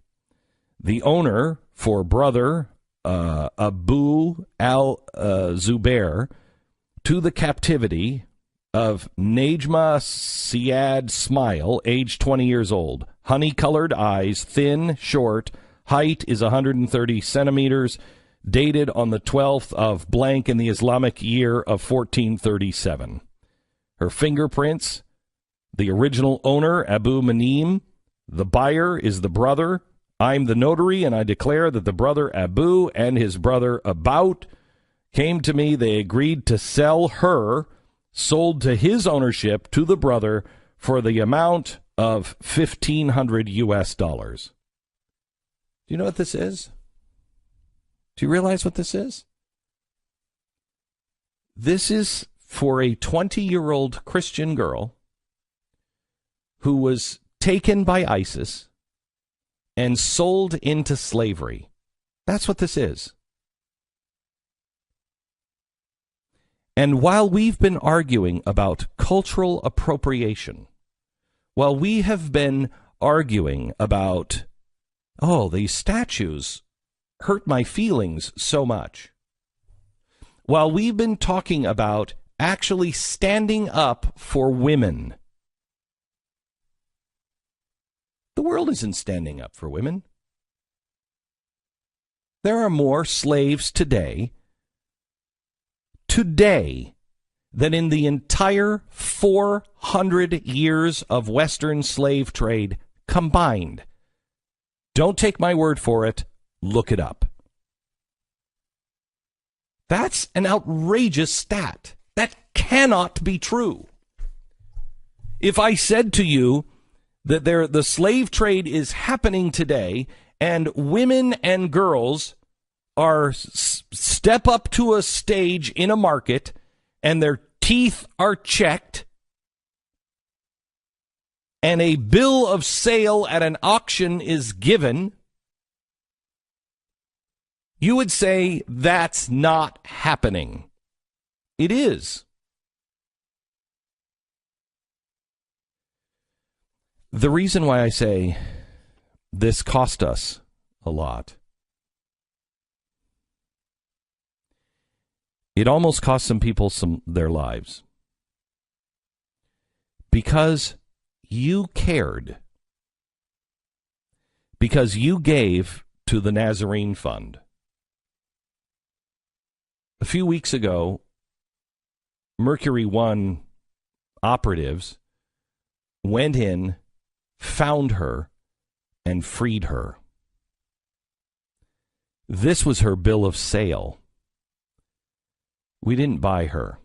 The owner for brother Abu al-Zubair to the captivity of Najma Siad Smile, age 20 years old, honey-colored eyes, thin, short, height is 130 centimeters, dated on the 12th of blank in the Islamic year of 1437. Her fingerprints, the original owner, Abu Manim. The buyer is the brother. I'm the notary, and I declare that the brother Abu and his brother About came to me. They agreed to sell her, sold to his ownership, to the brother for the amount of $1,500 US. Do you know what this is? Do you realize what this is? This is for a 20-year-old Christian girl who was taken by ISIS and sold into slavery. That's what this is. And while we've been arguing about cultural appropriation, while we have been arguing about, oh, these statues hurt my feelings so much, while we've been talking about actually standing up for women, the world isn't standing up for women. There are more slaves today than in the entire 400 years of Western slave trade combined. Don't take my word for it. Look it up. That's an outrageous stat. That cannot be true. If I said to you that the slave trade is happening today and women and girls are step up to a stage in a market and their teeth are checked and a bill of sale at an auction is given, you would say that's not happening. It is. The reason why I say this cost us a lot, it almost cost some people their lives, because you cared, because you gave to the Nazarene Fund. A few weeks ago, Mercury One operatives went in, found her, and freed her. This was her bill of sale. We didn't buy her.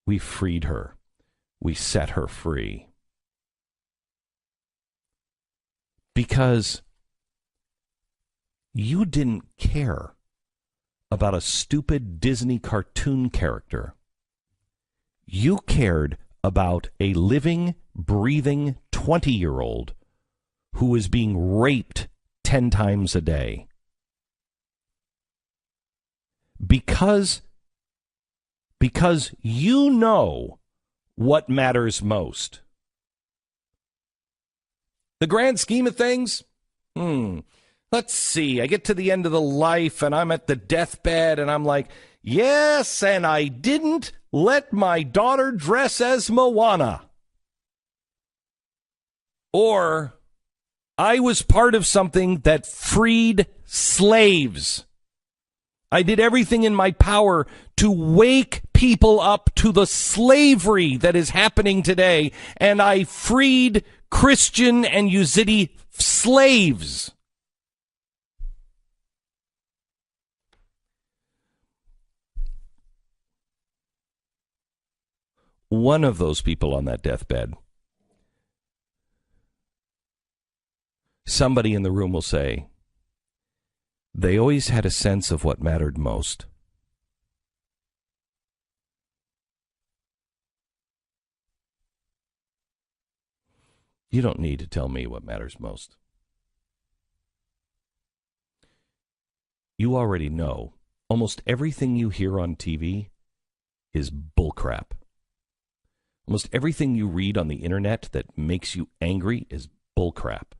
We freed her. We set her free. Because you didn't care about a stupid Disney cartoon character. You cared about a living, breathing 20-year-old who is being raped 10 times a day. Because you know what matters most. The grand scheme of things? Let's see. I get to the end of the life and I'm at the deathbed and I'm like, yes, and I didn't let my daughter dress as Moana. Or I was part of something that freed slaves. I did everything in my power to wake people up to the slavery that is happening today, and I freed Christian and Yazidi slaves. One of those people on that deathbed, somebody in the room will say, they always had a sense of what mattered most. You don't need to tell me what matters most. You already know almost everything you hear on TV is bullcrap. Almost everything you read on the internet that makes you angry is bullcrap.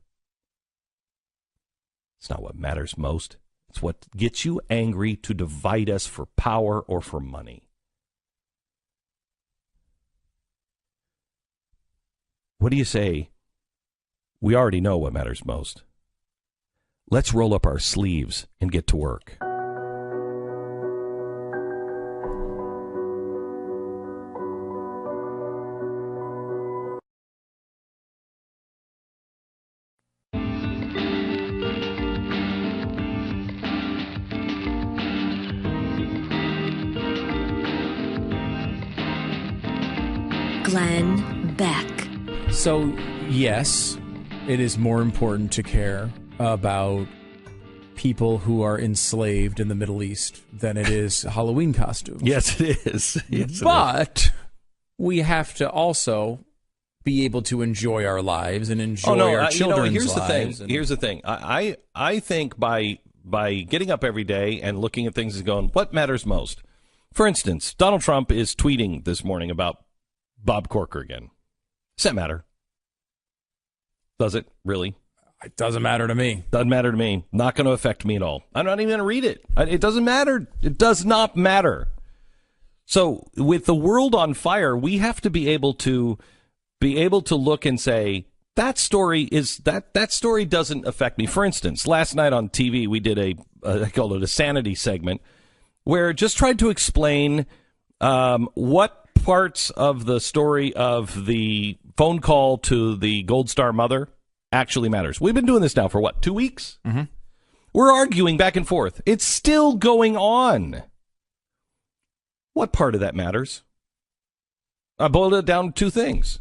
It's not what matters most. It's what gets you angry to divide us for power or for money. What do you say? We already know what matters most. Let's roll up our sleeves and get to work. Glenn Beck. So, yes, it is more important to care about people who are enslaved in the Middle East than it is Halloween costumes. Yes, it is. Yes, but we have to also be able to enjoy our lives and enjoy our children's lives. Here's the thing. I think by getting up every day and looking at things and going, what matters most? For instance, Donald Trump is tweeting this morning about Bob Corker again. Does that matter? Does it really? It doesn't matter to me. Doesn't matter to me. Not going to affect me at all. I'm not even going to read it. It doesn't matter. It does not matter. So with the world on fire, we have to be able to look and say, that story doesn't affect me. For instance, last night on TV, we did I called it a sanity segment, where it just tried to explain what parts of the story of the phone call to the Gold Star mother actually matters. We've been doing this now for, 2 weeks? Mm-hmm. We're arguing back and forth. It's still going on. What part of that matters? I boiled it down to two things.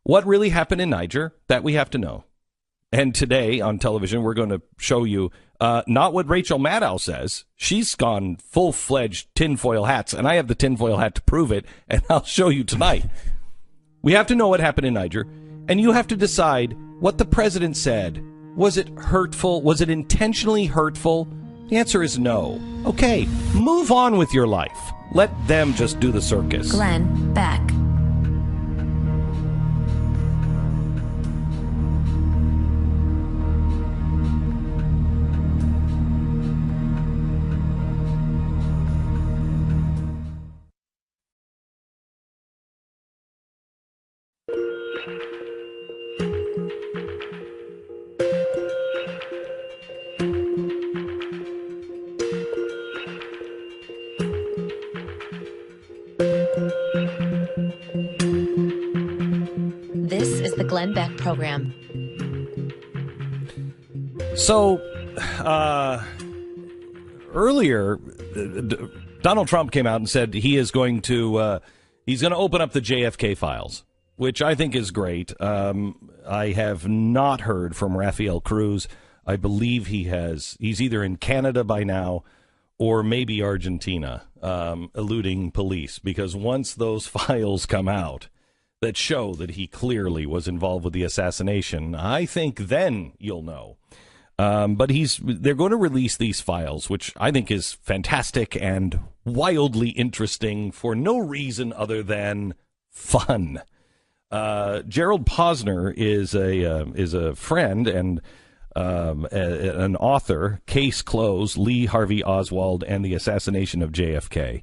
What really happened in Niger, that we have to know. And today on television, we're going to show you not what Rachel Maddow says. She's gone full-fledged tinfoil hats, and I have the tinfoil hat to prove it, and I'll show you tonight. We have to know what happened in Niger, and you have to decide what the president said. Was it hurtful? Was it intentionally hurtful? The answer is no. Okay, move on with your life. Let them just do the circus. Glenn Beck. This is the Glenn Beck Program. So, earlier, Donald Trump came out and said he is going to open up the JFK files, which I think is great. I have not heard from Rafael Cruz. I believe he's either in Canada by now or maybe Argentina, eluding police, because once those files come out that show that he clearly was involved with the assassination, I think then you'll know. But they're going to release these files, which I think is fantastic and wildly interesting for no reason other than fun. Gerald Posner is a friend and an author. Case Closed: Lee Harvey Oswald and the Assassination of JFK.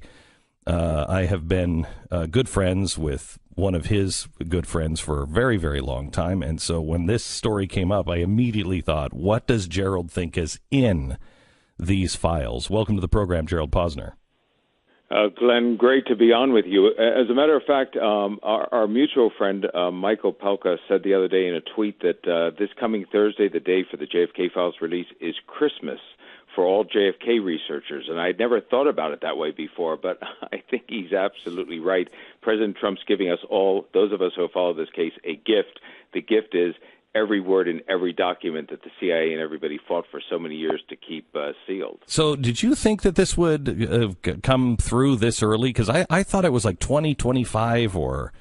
I have been good friends with one of his good friends for a very, very long time. And so when this story came up, I immediately thought, what does Gerald think is in these files? Welcome to the program, Gerald Posner. Glenn, great to be on with you. As a matter of fact, our mutual friend, Michael Pelka, said the other day in a tweet that this coming Thursday, the day for the JFK files release, is Christmas for all JFK researchers. And I'd never thought about it that way before, but I think he's absolutely right. President Trump's giving us all, those of us who have followed this case, a gift. The gift is every word in every document that the CIA and everybody fought for so many years to keep sealed. So did you think that this would come through this early? Because I thought it was like 2025 or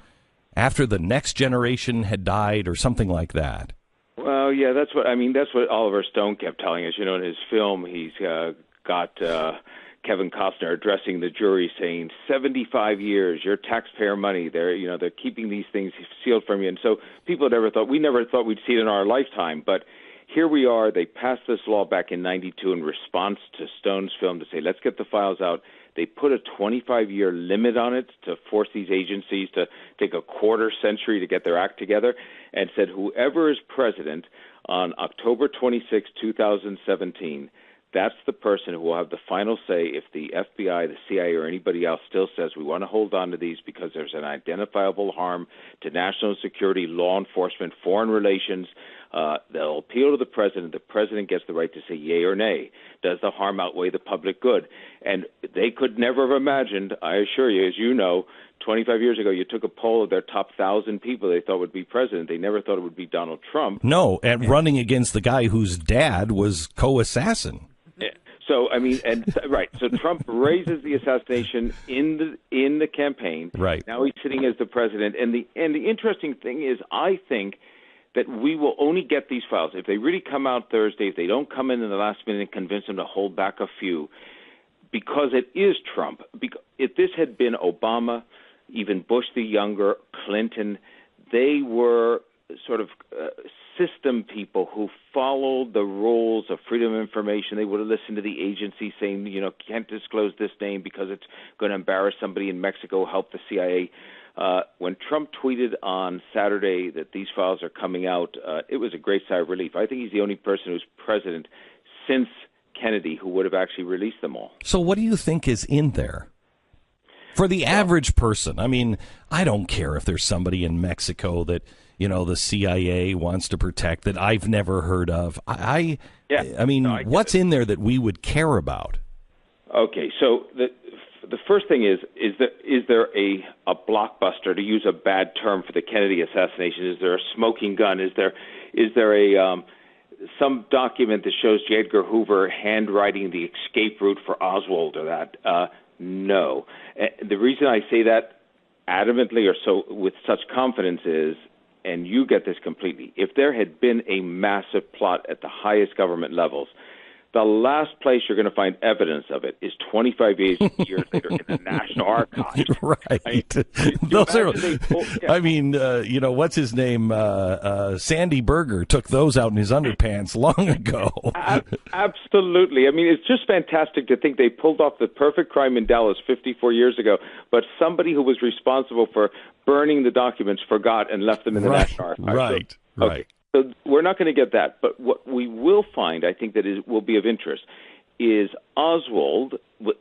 after the next generation had died or something like that. Well, yeah, that's what Oliver Stone kept telling us. In his film, he's got Kevin Costner addressing the jury, saying 75 years, your taxpayer money. They're keeping these things sealed from you. And so we never thought we'd see it in our lifetime, but here we are. They passed this law back in '92 in response to Stone's film to say, let's get the files out. They put a 25-year limit on it to force these agencies to take a quarter century to get their act together, and said whoever is president on October 26, 2017, that's the person who will have the final say if the FBI, the CIA, or anybody else still says we want to hold on to these because there's an identifiable harm to national security, law enforcement, foreign relations. They'll appeal to the president. The president gets the right to say yay or nay. Does the harm outweigh the public good? And they could never have imagined, I assure you, as you know, 25 years ago, you took a poll of their top 1,000 people they thought would be president. They never thought it would be Donald Trump. No, and running against the guy whose dad was co-assassin. So right. So Trump raises the assassination in the campaign. Right. Now he's sitting as the president, and the interesting thing is, I think that we will only get these files if they really come out Thursday. If they don't come in the last minute and convince them to hold back a few, because it is Trump. If this had been Obama, even Bush the younger, Clinton, they were sort of system people who followed the rules of freedom of information. They would have listened to the agency saying, can't disclose this name because it's going to embarrass somebody in Mexico, help the CIA. When Trump tweeted on Saturday that these files are coming out, it was a great sigh of relief. I think he's the only person who's president since Kennedy who would have actually released them all. So what do you think is in there? For the average person, I don't care if there's somebody in Mexico that, the CIA wants to protect that I've never heard of. What's in there that we would care about? Okay, so the first thing is there a blockbuster, to use a bad term for the Kennedy assassination? Is there a smoking gun? Is there a some document that shows J. Edgar Hoover handwriting the escape route for Oswald or that? No. The reason I say that adamantly or so with such confidence is, and you get this completely, if there had been a massive plot at the highest government levels, the last place you're going to find evidence of it is 25 years later in the National Archives. Right. What's his name? Sandy Berger took those out in his underpants long ago. Absolutely. It's just fantastic to think they pulled off the perfect crime in Dallas 54 years ago, but somebody who was responsible for burning the documents forgot and left them in the National Archives. Right. So we're not going to get that. But what we will find, I think that will be of interest, is Oswald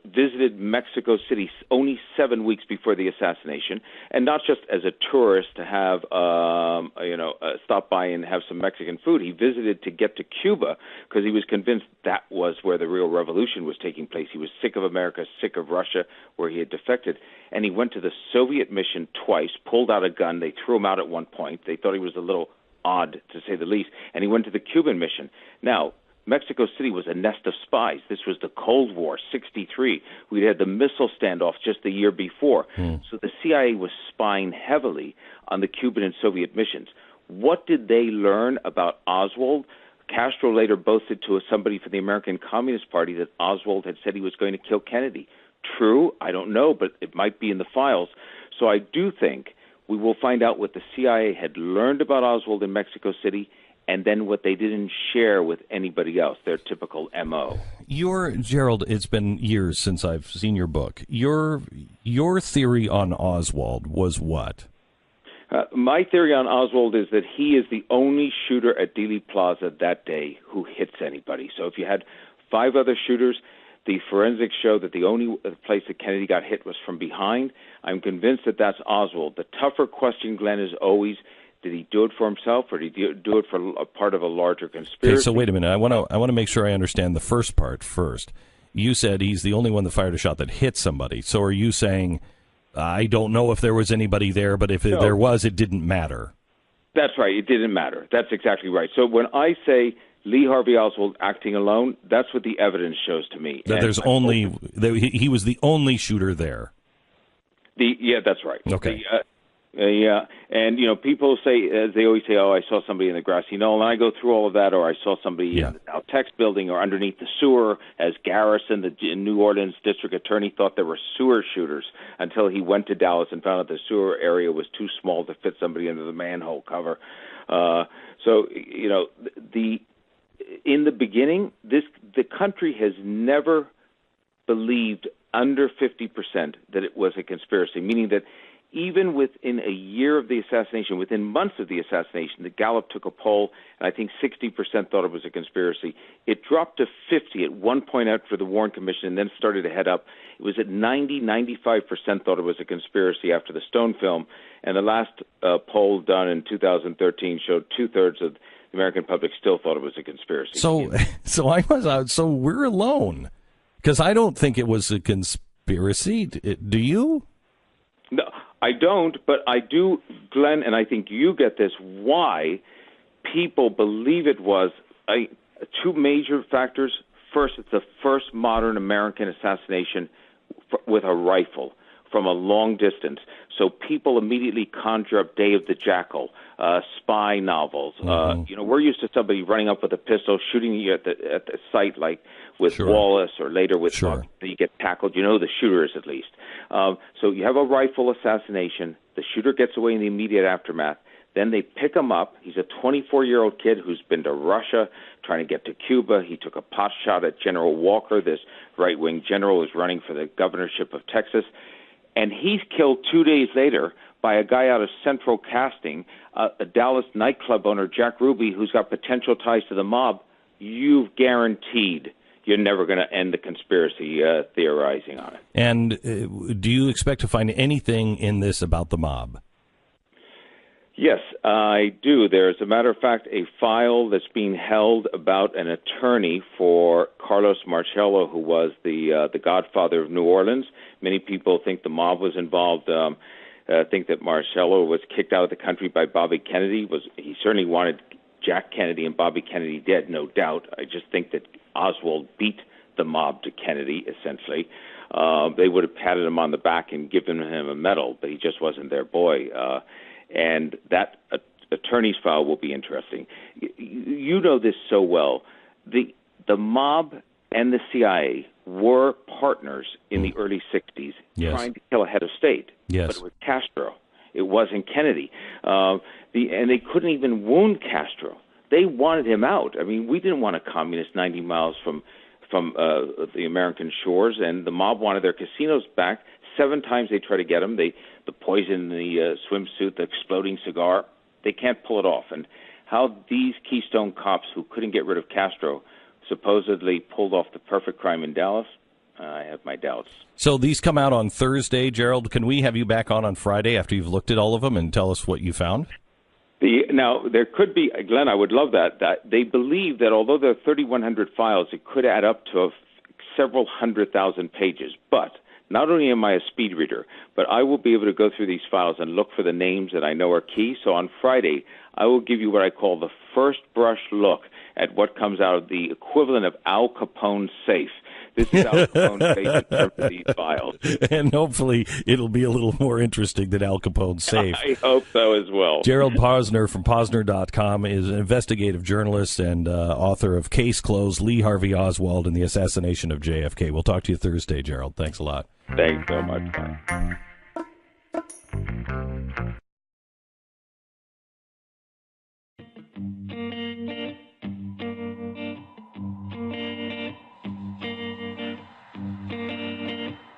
visited Mexico City only 7 weeks before the assassination, and not just as a tourist to have, stop by and have some Mexican food. He visited to get to Cuba because he was convinced that was where the real revolution was taking place. He was sick of America, sick of Russia, where he had defected. And he went to the Soviet mission twice, pulled out a gun. They threw him out at one point. They thought he was a little odd, to say the least, and he went to the Cuban mission. Now, Mexico City was a nest of spies. This was the Cold War, 1963. We had the missile standoff just the year before. So the CIA was spying heavily on the Cuban and Soviet missions. What did they learn about Oswald? Castro later boasted to somebody from the American Communist Party that Oswald had said he was going to kill Kennedy. True? I don't know, but it might be in the files. So I do think we will find out what the CIA had learned about Oswald in Mexico City, and then what they didn't share with anybody else, their typical M.O. Gerald, it's been years since I've seen your book. Your theory on Oswald was what? My theory on Oswald is that he is the only shooter at Dealey Plaza that day who hits anybody. So if you had 5 other shooters, the forensics show that the only place that Kennedy got hit was from behind. I'm convinced that that's Oswald. The tougher question, Glenn, is always, did he do it for himself or did he do it for a part of a larger conspiracy? Okay, so wait a minute. I want to make sure I understand the first part first. You said he's the only one that fired a shot that hit somebody. So are you saying, I don't know if there was anybody there, but if there was, it didn't matter? That's right. It didn't matter. That's exactly right. So when I say Lee Harvey Oswald acting alone, that's what the evidence shows to me. That he was the only shooter there. Yeah, that's right. Okay. Yeah, and people say, as they always say, "Oh, I saw somebody in the grassy knoll," and I go through all of that, or I saw somebody in the Now Tex building or underneath the sewer. As Garrison, the New Orleans district attorney, thought there were sewer shooters until he went to Dallas and found out the sewer area was too small to fit somebody under the manhole cover. In the beginning, the country has never believed under 50% that it was a conspiracy, meaning that even within a year of the assassination, within months of the assassination, the Gallup took a poll, and I think 60% thought it was a conspiracy. It dropped to 50 at one point after the Warren Commission, and then started to head up. It was at 95% thought it was a conspiracy after the Stone film, and the last poll done in 2013 showed two-thirds of the American public still thought it was a conspiracy. So we're alone, because I don't think it was a conspiracy. Do you? No, I don't, but I do, Glenn, and I think you get this, why people believe it was. Two major factors. First, it's the first modern American assassination with a rifle from a long distance. So people immediately conjure up Day of the Jackal, spy novels. We're used to somebody running up with a pistol, shooting you at the site, like with Wallace or later with Buck. You get tackled. You know who the shooter is at least. So you have a rifle assassination. The shooter gets away in the immediate aftermath. Then they pick him up. He's a 24-year-old kid who's been to Russia, trying to get to Cuba. He took a pot shot at General Walker, this right-wing general who's running for the governorship of Texas. And he's killed 2 days later by a guy out of Central Casting, a Dallas nightclub owner, Jack Ruby, who's got potential ties to the mob. You've guaranteed you're never going to end the conspiracy theorizing on it. And do you expect to find anything in this about the mob? Yes, I do. There is, a matter of fact, a file that's being held about an attorney for Carlos Marcello, who was the godfather of New Orleans. Many people think the mob was involved. Think that Marcello was kicked out of the country by Bobby Kennedy. He certainly wanted Jack Kennedy and Bobby Kennedy dead, no doubt. I just think that Oswald beat the mob to Kennedy, essentially. They would have patted him on the back and given him a medal, but he just wasn't their boy. And that attorney's file will be interesting. You know this so well. The mob and the CIA were partners in the early 60s trying to kill a head of state. Yes. But it was Castro. It wasn't Kennedy. And they couldn't even wound Castro. They wanted him out. I mean, we didn't want a communist 90 miles from the American shores, and the mob wanted their casinos back. 7 times they tried to get him. The poison in the swimsuit, the exploding cigar, they can't pull it off. And how these Keystone cops who couldn't get rid of Castro supposedly pulled off the perfect crime in Dallas, I have my doubts. So these come out on Thursday, Gerald. Can we have you back on Friday after you've looked at all of them and tell us what you found? Now, there could be, Glenn, I would love that they believe that although there are 3,100 files, it could add up to several 100,000 pages. But not only am I a speed reader, but I will be able to go through these files and look for the names that I know are key. So on Friday, I will give you what I call the first brush look at what comes out of the equivalent of Al Capone's safe. This is Al Capone's safe in terms of these files. And hopefully it'll be a little more interesting than Al Capone's safe. I hope so as well. Gerald Posner from Posner.com is an investigative journalist and author of Case Closed, Lee Harvey Oswald and the Assassination of JFK. We'll talk to you Thursday, Gerald. Thanks a lot. Thanks so much. Bye.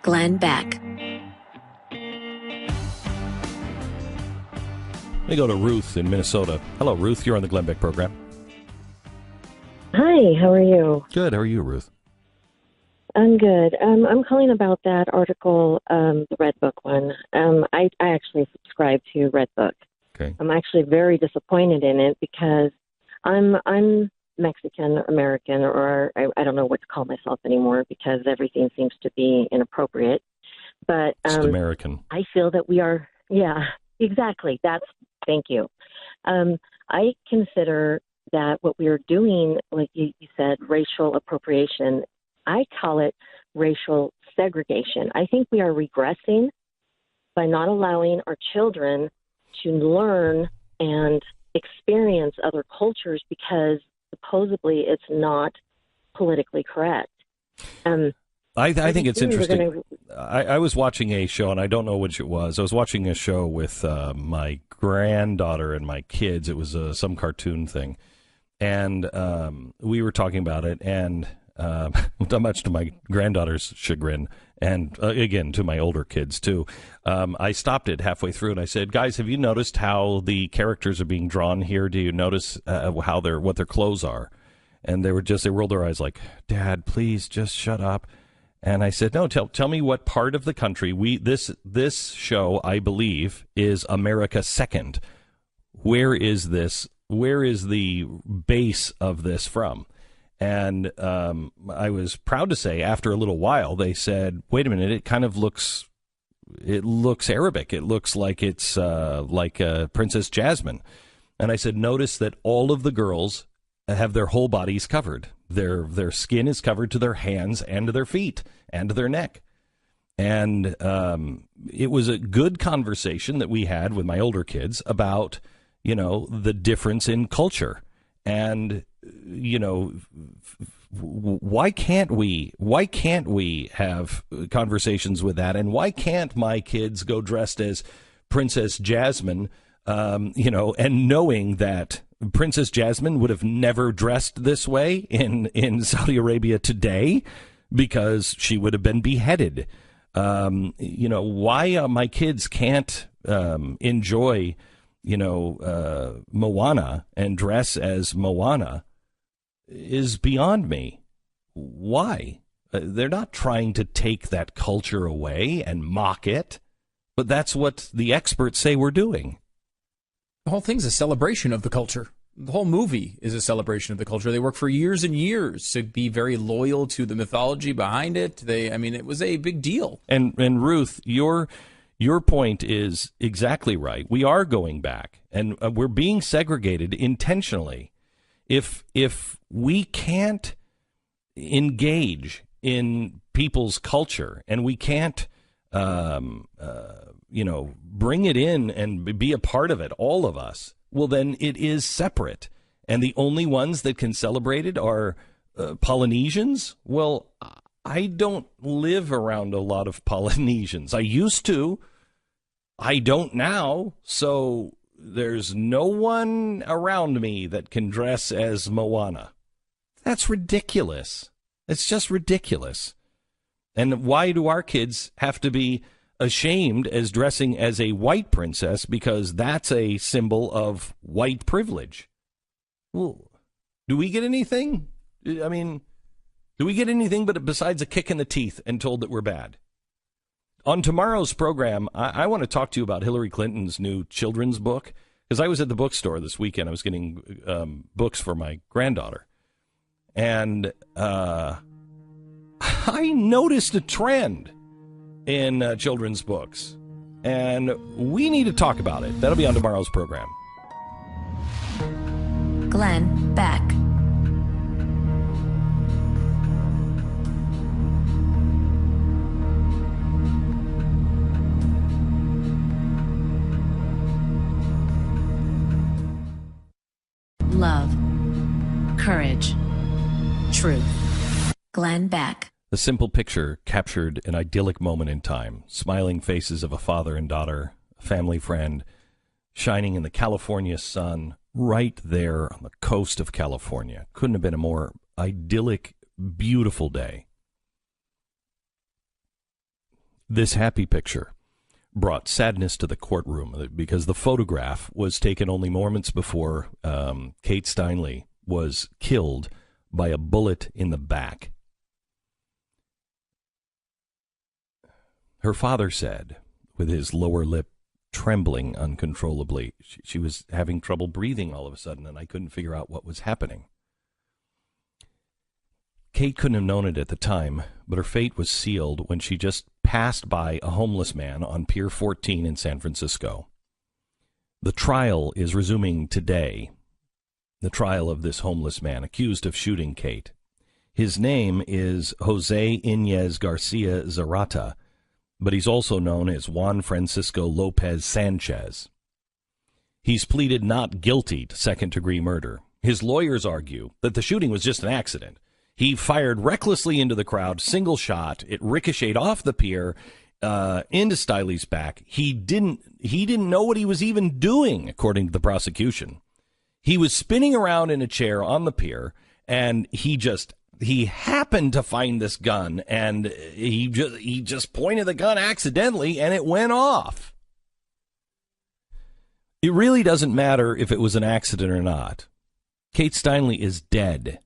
Glenn Beck. Let me go to Ruth in Minnesota. Hello, Ruth. You're on the Glenn Beck program. Hi, how are you? Good. How are you, Ruth? I'm good. I'm calling about that article, the Red Book one. I actually subscribe to Red Book. Okay. I'm actually very disappointed in it because I'm Mexican American, or I don't know what to call myself anymore because everything seems to be inappropriate. But Just American. I feel that we are, yeah, exactly. Thank you. I consider that what we are doing, like you said, racial appropriation. I call it racial segregation. I think we are regressing by not allowing our children to learn and experience other cultures because supposedly it's not politically correct. I think it's interesting. I was watching a show, and I don't know which it was. I was watching a show with my granddaughter and my kids. It was some cartoon thing. And we were talking about it, and much to my granddaughter's chagrin, and again, to my older kids, too, I stopped it halfway through, and I said, guys, have you noticed how the characters are being drawn here? Do you notice what their clothes are? And they rolled their eyes like, Dad, please just shut up. And I said, no, tell me what part of the country this show, I believe, is America Second. Where is this? Where is the base of this from? And I was proud to say, after a little while, they said, wait a minute, it looks Arabic. It looks like it's like Princess Jasmine. And I said, notice that all of the girls have their whole bodies covered. Their skin is covered to their hands and to their feet and to their neck. And it was a good conversation that we had with my older kids about, the difference in culture. And, why can't we have conversations with that? And why can't my kids go dressed as Princess Jasmine, and knowing that Princess Jasmine would have never dressed this way in Saudi Arabia today because she would have been beheaded. Why my kids can't enjoy, Moana and dress as Moana is beyond me. Why? They're not trying to take that culture away and mock it, but that's what the experts say we're doing. The whole thing's a celebration of the culture. The whole movie is a celebration of the culture. They work for years and years to be very loyal to the mythology behind it. It was a big deal. And Ruth, your point is exactly right. We are going back, and we're being segregated intentionally. If we can't engage in people's culture and we can't, bring it in and be a part of it, all of us, well, then it is separate. And the only ones that can celebrate it are Polynesians. Well, I don't live around a lot of Polynesians. I used to. I don't now. So there's no one around me that can dress as Moana. That's ridiculous. It's just ridiculous. And why do our kids have to be ashamed as dressing as a white princess because that's a symbol of white privilege? Well, do we get anything? I mean, do we get anything besides a kick in the teeth and told that we're bad? On tomorrow's program, I want to talk to you about Hillary Clinton's new children's book, because I was at the bookstore this weekend. I was getting books for my granddaughter. And I noticed a trend in children's books, and we need to talk about it. That'll be on tomorrow's program. Glenn Beck. Love, courage, truth. Glenn Beck. The simple picture captured an idyllic moment in time. Smiling faces of a father and daughter, a family friend, shining in the California sun right there on the coast of California. Couldn't have been a more idyllic, beautiful day. This happy picture brought sadness to the courtroom because the photograph was taken only moments before Kate Steinle was killed by a bullet in the back. Her father said, with his lower lip trembling uncontrollably, she was having trouble breathing all of a sudden, and I couldn't figure out what was happening. Kate couldn't have known it at the time, but her fate was sealed when she just passed by a homeless man on Pier 14 in San Francisco. The trial is resuming today, the trial of this homeless man accused of shooting Kate. His name is Jose Inez Garcia Zarata, but he's also known as Juan Francisco Lopez Sanchez. He's pleaded not guilty to second-degree murder. His lawyers argue that the shooting was just an accident. He fired recklessly into the crowd, single shot. It ricocheted off the pier into Stiley's back. He didn't know what he was even doing, according to the prosecution. He was spinning around in a chair on the pier, and he happened to find this gun, and he just pointed the gun accidentally, and it went off. It really doesn't matter if it was an accident or not. Kate Steinle is dead.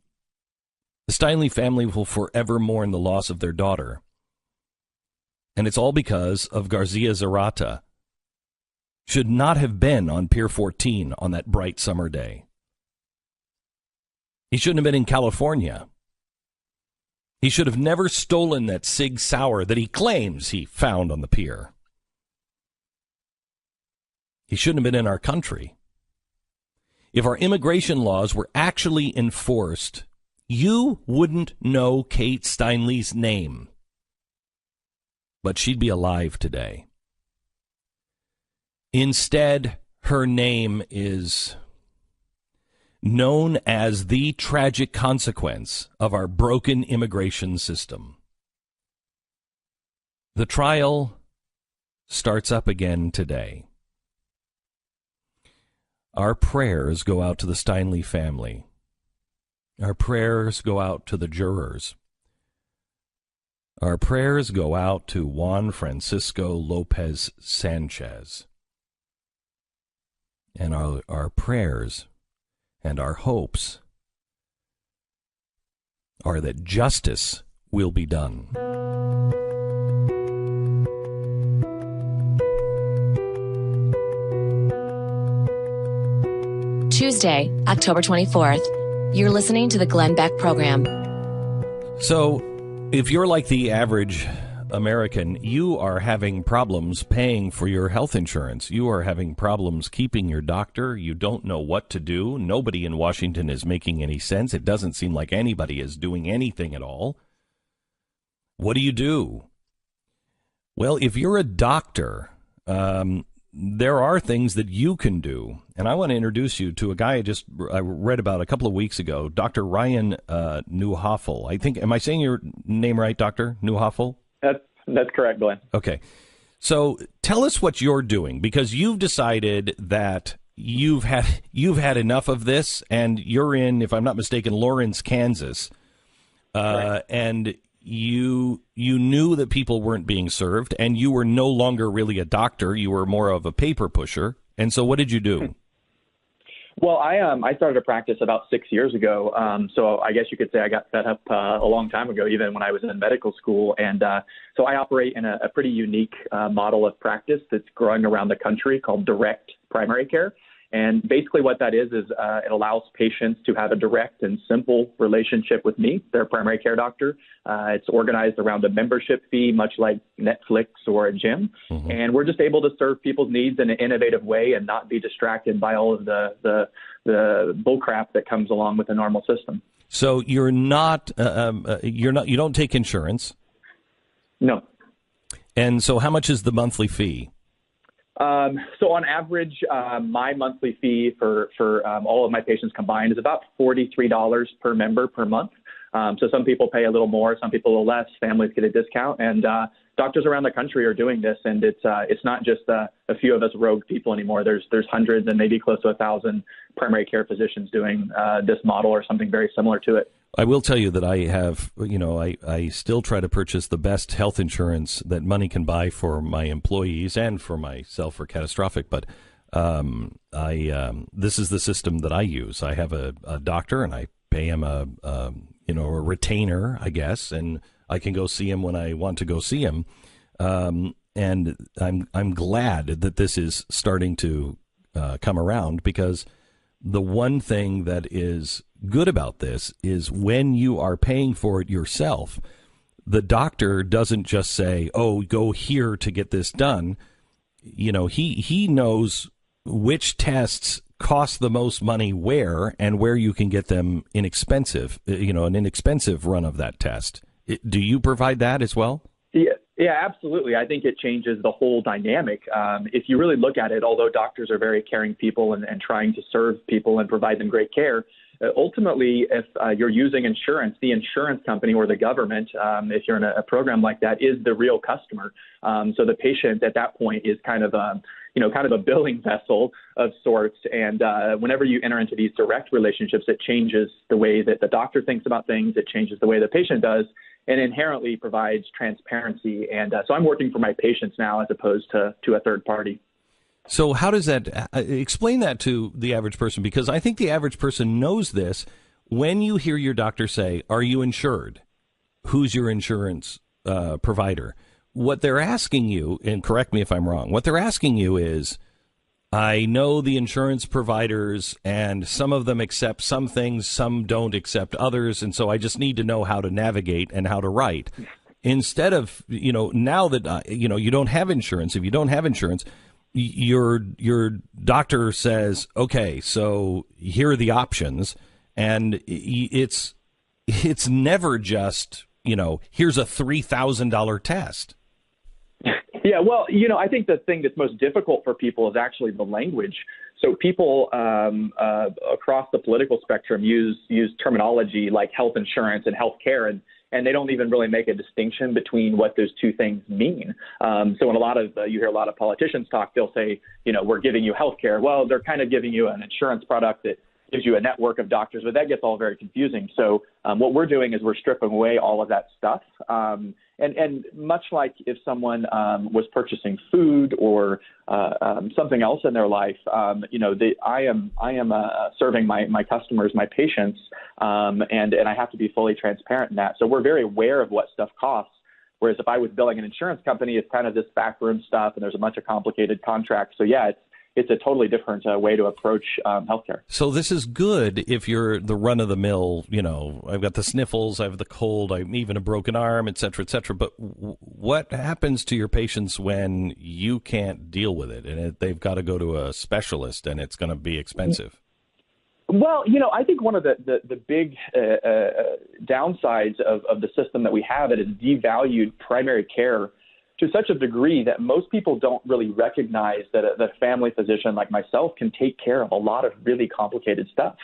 The Steinle family will forever mourn the loss of their daughter. And it's all because of Garcia Zarata. Should not have been on Pier 14 on that bright summer day. He shouldn't have been in California. He should have never stolen that Sig Sauer that he claims he found on the pier. He shouldn't have been in our country. If our immigration laws were actually enforced, you wouldn't know Kate Steinle's name. But she'd be alive today. Instead, her name is known as the tragic consequence of our broken immigration system. The trial starts up again today. Our prayers go out to the Steinle family. Our prayers go out to the jurors. Our prayers go out to Juan Francisco Lopez Sanchez. And our prayers and our hopes are that justice will be done. Tuesday, October 24th. You're listening to the Glenn Beck program. So, if you're like the average American, you are having problems paying for your health insurance. You are having problems keeping your doctor. You don't know what to do. Nobody in Washington is making any sense. It doesn't seem like anybody is doing anything at all. What do? Well, if you're a doctor, there are things that you can do. And I want to introduce you to a guy I read about a couple of weeks ago, Dr. Ryan Neuhoffel. I think, am I saying your name right, Dr. Neuhoffel? That's correct, Glenn. Okay. So tell us what you're doing, because you've decided that you've had enough of this, and you're in, if I'm not mistaken, Lawrence, Kansas. Right. And you knew that people weren't being served, and you were no longer really a doctor. You were more of a paper pusher. And so what did you do? Well, I started a practice about 6 years ago. So I guess you could say I got set up a long time ago, even when I was in medical school. And so I operate in a pretty unique model of practice that's growing around the country called direct primary care. And basically what that is it allows patients to have a direct and simple relationship with me, their primary care doctor. It's organized around a membership fee, much like Netflix or a gym. Mm-hmm. And we're just able to serve people's needs in an innovative way and not be distracted by all of the bullcrap that comes along with the normal system. So you don't take insurance? No. And so how much is the monthly fee? So on average, my monthly fee for all of my patients combined is about $43 per member per month. So some people pay a little more, some people a little less. Families get a discount, and doctors around the country are doing this. And it's not just a few of us rogue people anymore. There's hundreds and maybe close to 1,000 primary care physicians doing this model or something very similar to it. I will tell you that I have, I still try to purchase the best health insurance that money can buy for my employees and for myself for catastrophic. But this is the system that I use. I have a doctor, and I pay him a retainer, I guess, and I can go see him when I want to go see him. And I'm glad that this is starting to come around, because the one thing that is good about this is when you are paying for it yourself, the doctor doesn't just say, oh, go here to get this done. He knows which tests cost the most money where, and where you can get them inexpensive, an inexpensive run of that test. Do you provide that as well? Yeah, Yeah, absolutely. I think it changes the whole dynamic. If you really look at it, although doctors are very caring people and trying to serve people and provide them great care, ultimately, if you're using insurance, the insurance company or the government, if you're in a program like that, is the real customer. So the patient at that point is kind of a billing vessel of sorts. And whenever you enter into these direct relationships, it changes the way that the doctor thinks about things. It changes the way the patient does, and inherently provides transparency. And so I'm working for my patients now as opposed to a third party. So how does that explain that to the average person? Because I think the average person knows this. When you hear your doctor say, "Are you insured?" Who's your insurance provider? What they're asking you, and correct me if I'm wrong, what they're asking you is, I know the insurance providers, and some of them accept some things, some don't accept others, and so I just need to know how to navigate and how to write. Instead of, now that, you don't have insurance, if you don't have insurance, your doctor says, okay, so here are the options, and it's never just, here's a $3,000 test. Yeah, well, I think the thing that's most difficult for people is actually the language. So people across the political spectrum use terminology like health insurance and health care, and they don't even really make a distinction between what those two things mean. So when you hear a lot of politicians talk, they'll say, we're giving you health care. Well, they're kind of giving you an insurance product that gives you a network of doctors, but that gets all very confusing. So what we're doing is we're stripping away all of that stuff. And much like if someone was purchasing food or something else in their life, I am serving my customers, my patients, and I have to be fully transparent in that. So we're very aware of what stuff costs. Whereas if I was billing an insurance company, it's kind of this backroom stuff, and there's a bunch of complicated contracts. So yeah, it's a totally different way to approach healthcare. So this is good if you're the run-of-the-mill, I've got the sniffles, I have the cold, I'm even a broken arm, et cetera, et cetera. But what happens to your patients when you can't deal with it and they've got to go to a specialist and it's going to be expensive? Well, I think one of the big downsides of the system that we have, it has devalued primary care to such a degree that most people don't really recognize that a family physician like myself can take care of a lot of really complicated stuff.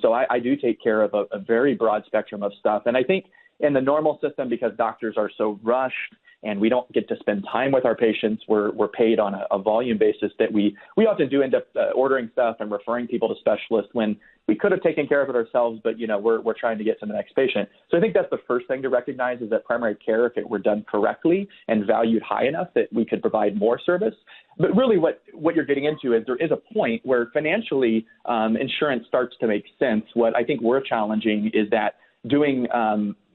So I do take care of a very broad spectrum of stuff. And I think in the normal system, because doctors are so rushed and we don't get to spend time with our patients, we're paid on a volume basis that we often do end up ordering stuff and referring people to specialists when we could have taken care of it ourselves, but we're trying to get to the next patient. So I think that's the first thing to recognize is that primary care, if it were done correctly and valued high enough, that we could provide more service. But really what you're getting into is there is a point where financially insurance starts to make sense. What I think we're challenging is that doing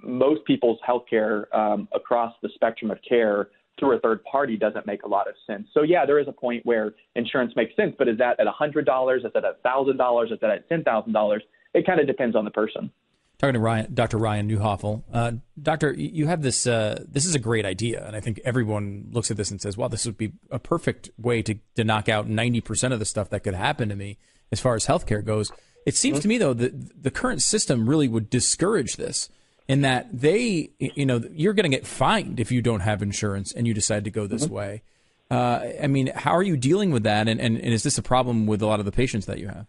most people's healthcare across the spectrum of care through a third party doesn't make a lot of sense. So yeah, there is a point where insurance makes sense, but is that at $100? Is that at $1,000? Is that at $10,000? It kind of depends on the person. Talking to Dr. Ryan Neuhoffel. Doctor, you have this, this is a great idea, and I think everyone looks at this and says, wow, this would be a perfect way to knock out 90% of the stuff that could happen to me as far as healthcare goes. It seems to me, though, that the current system really would discourage this in that you're going to get fined if you don't have insurance and you decide to go this way. How are you dealing with that? And is this a problem with a lot of the patients that you have?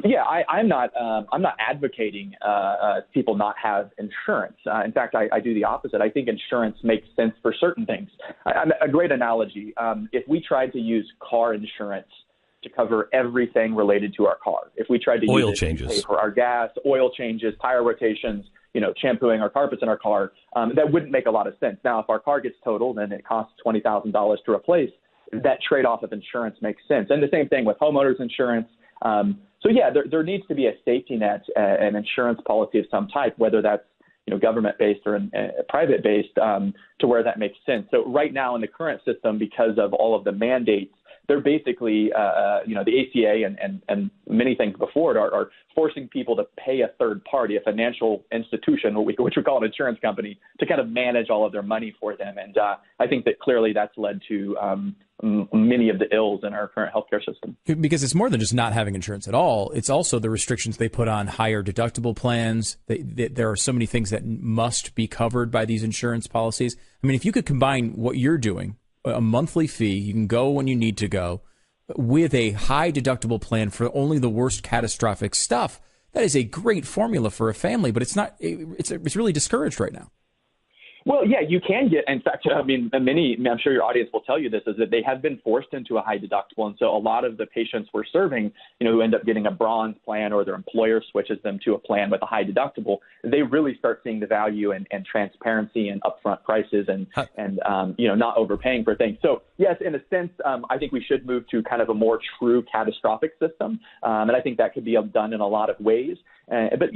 Yeah, I'm not advocating people not have insurance. In fact, I do the opposite. I think insurance makes sense for certain things. A great analogy, if we tried to use car insurance to cover everything related to our car, if we tried to oil use changes, it to pay for our gas, oil changes, tire rotations, shampooing our carpets in our car, that wouldn't make a lot of sense. Now, if our car gets totaled and it costs $20,000 to replace, that trade-off of insurance makes sense. And the same thing with homeowners insurance. So yeah, there needs to be a safety net, an insurance policy of some type, whether that's government-based or private-based, to where that makes sense. So right now in the current system, because of all of the mandates they're basically, the ACA and many things before it are forcing people to pay a third party, a financial institution, which we call an insurance company, to kind of manage all of their money for them. And I think that clearly that's led to many of the ills in our current healthcare system. Because it's more than just not having insurance at all. It's also the restrictions they put on higher deductible plans. There are so many things that must be covered by these insurance policies. I mean, if you could combine what you're doing, a monthly fee, you can go when you need to go, with a high deductible plan for only the worst catastrophic stuff, that is a great formula for a family, but it's not. It's really discouraged right now. Well, yeah, you can get, in fact, I mean, I'm sure your audience will tell you this, is that they have been forced into a high deductible. And so a lot of the patients we're serving, who end up getting a bronze plan or their employer switches them to a plan with a high deductible, they really start seeing the value and transparency and upfront prices and not overpaying for things. So, yes, in a sense, I think we should move to kind of a more true catastrophic system. And I think that could be done in a lot of ways. But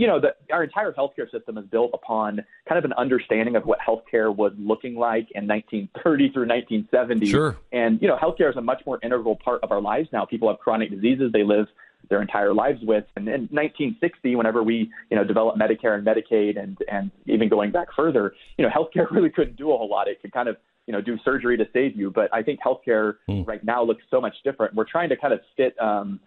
our entire healthcare system is built upon kind of an understanding of what healthcare was looking like in 1930 through 1970. Sure. And, healthcare is a much more integral part of our lives now. People have chronic diseases they live their entire lives with. And in 1960, whenever we, developed Medicare and Medicaid and even going back further, healthcare really couldn't do a whole lot. It could kind of, do surgery to save you. But I think healthcare right now looks so much different. We're trying to kind of fit a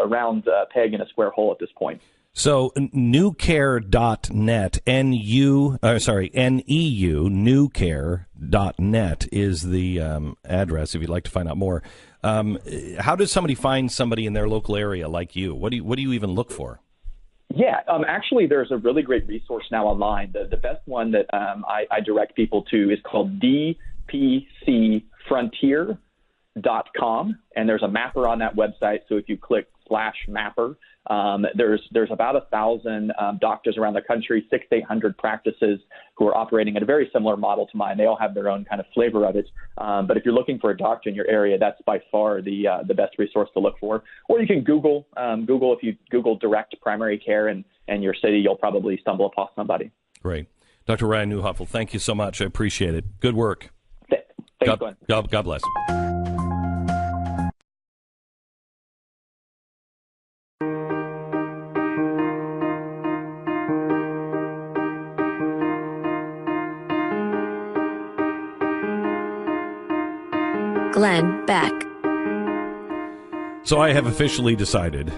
round peg in a square hole at this point. So newcare.net, NEU, newcare.net is the address if you'd like to find out more. How does somebody find somebody in their local area like you? What do you even look for? Yeah, actually, there's a really great resource now online. The best one that I direct people to is called DPCFrontier.com, and there's a mapper on that website. So if you click /mapper, there's about 1,000 doctors around the country, 600 to 800 practices who are operating at a very similar model to mine. They all have their own kind of flavor of it. But if you're looking for a doctor in your area, that's by far the best resource to look for. Or you can Google. If you Google direct primary care in your city, you'll probably stumble upon somebody. Great. Dr. Ryan Neuhoffel, thank you so much. I appreciate it. Good work. Thanks, Glenn. God bless. Glenn Beck. So I have officially decided,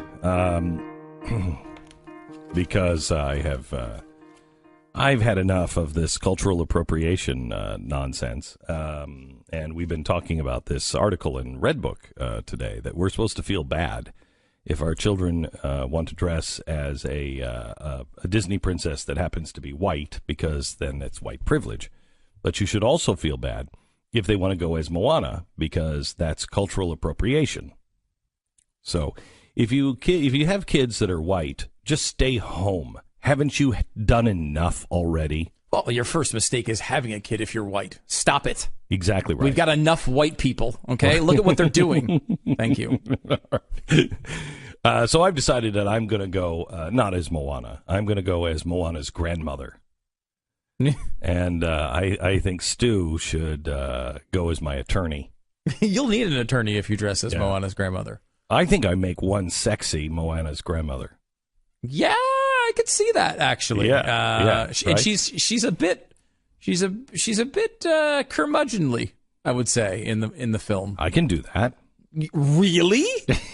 because I've had enough of this cultural appropriation nonsense, and we've been talking about this article in Redbook today, that we're supposed to feel bad if our children want to dress as a Disney princess that happens to be white, because then it's white privilege. But you should also feel bad if they want to go as Moana, because that's cultural appropriation. So if you have kids that are white, just stay home. Haven't you done enough already? Well, your first mistake is having a kid if you're white. Stop it. Exactly right. We've got enough white people, okay? Look at what they're doing. Thank you. So I've decided that I'm going to go not as Moana. I'm going to go as Moana's grandmother. And I think Stu should go as my attorney. You'll need an attorney if you dress as Moana's grandmother. I think I make one sexy Moana's grandmother. Yeah, I could see that actually. Right? And she's a bit curmudgeonly, I would say, in the film. I can do that. Really?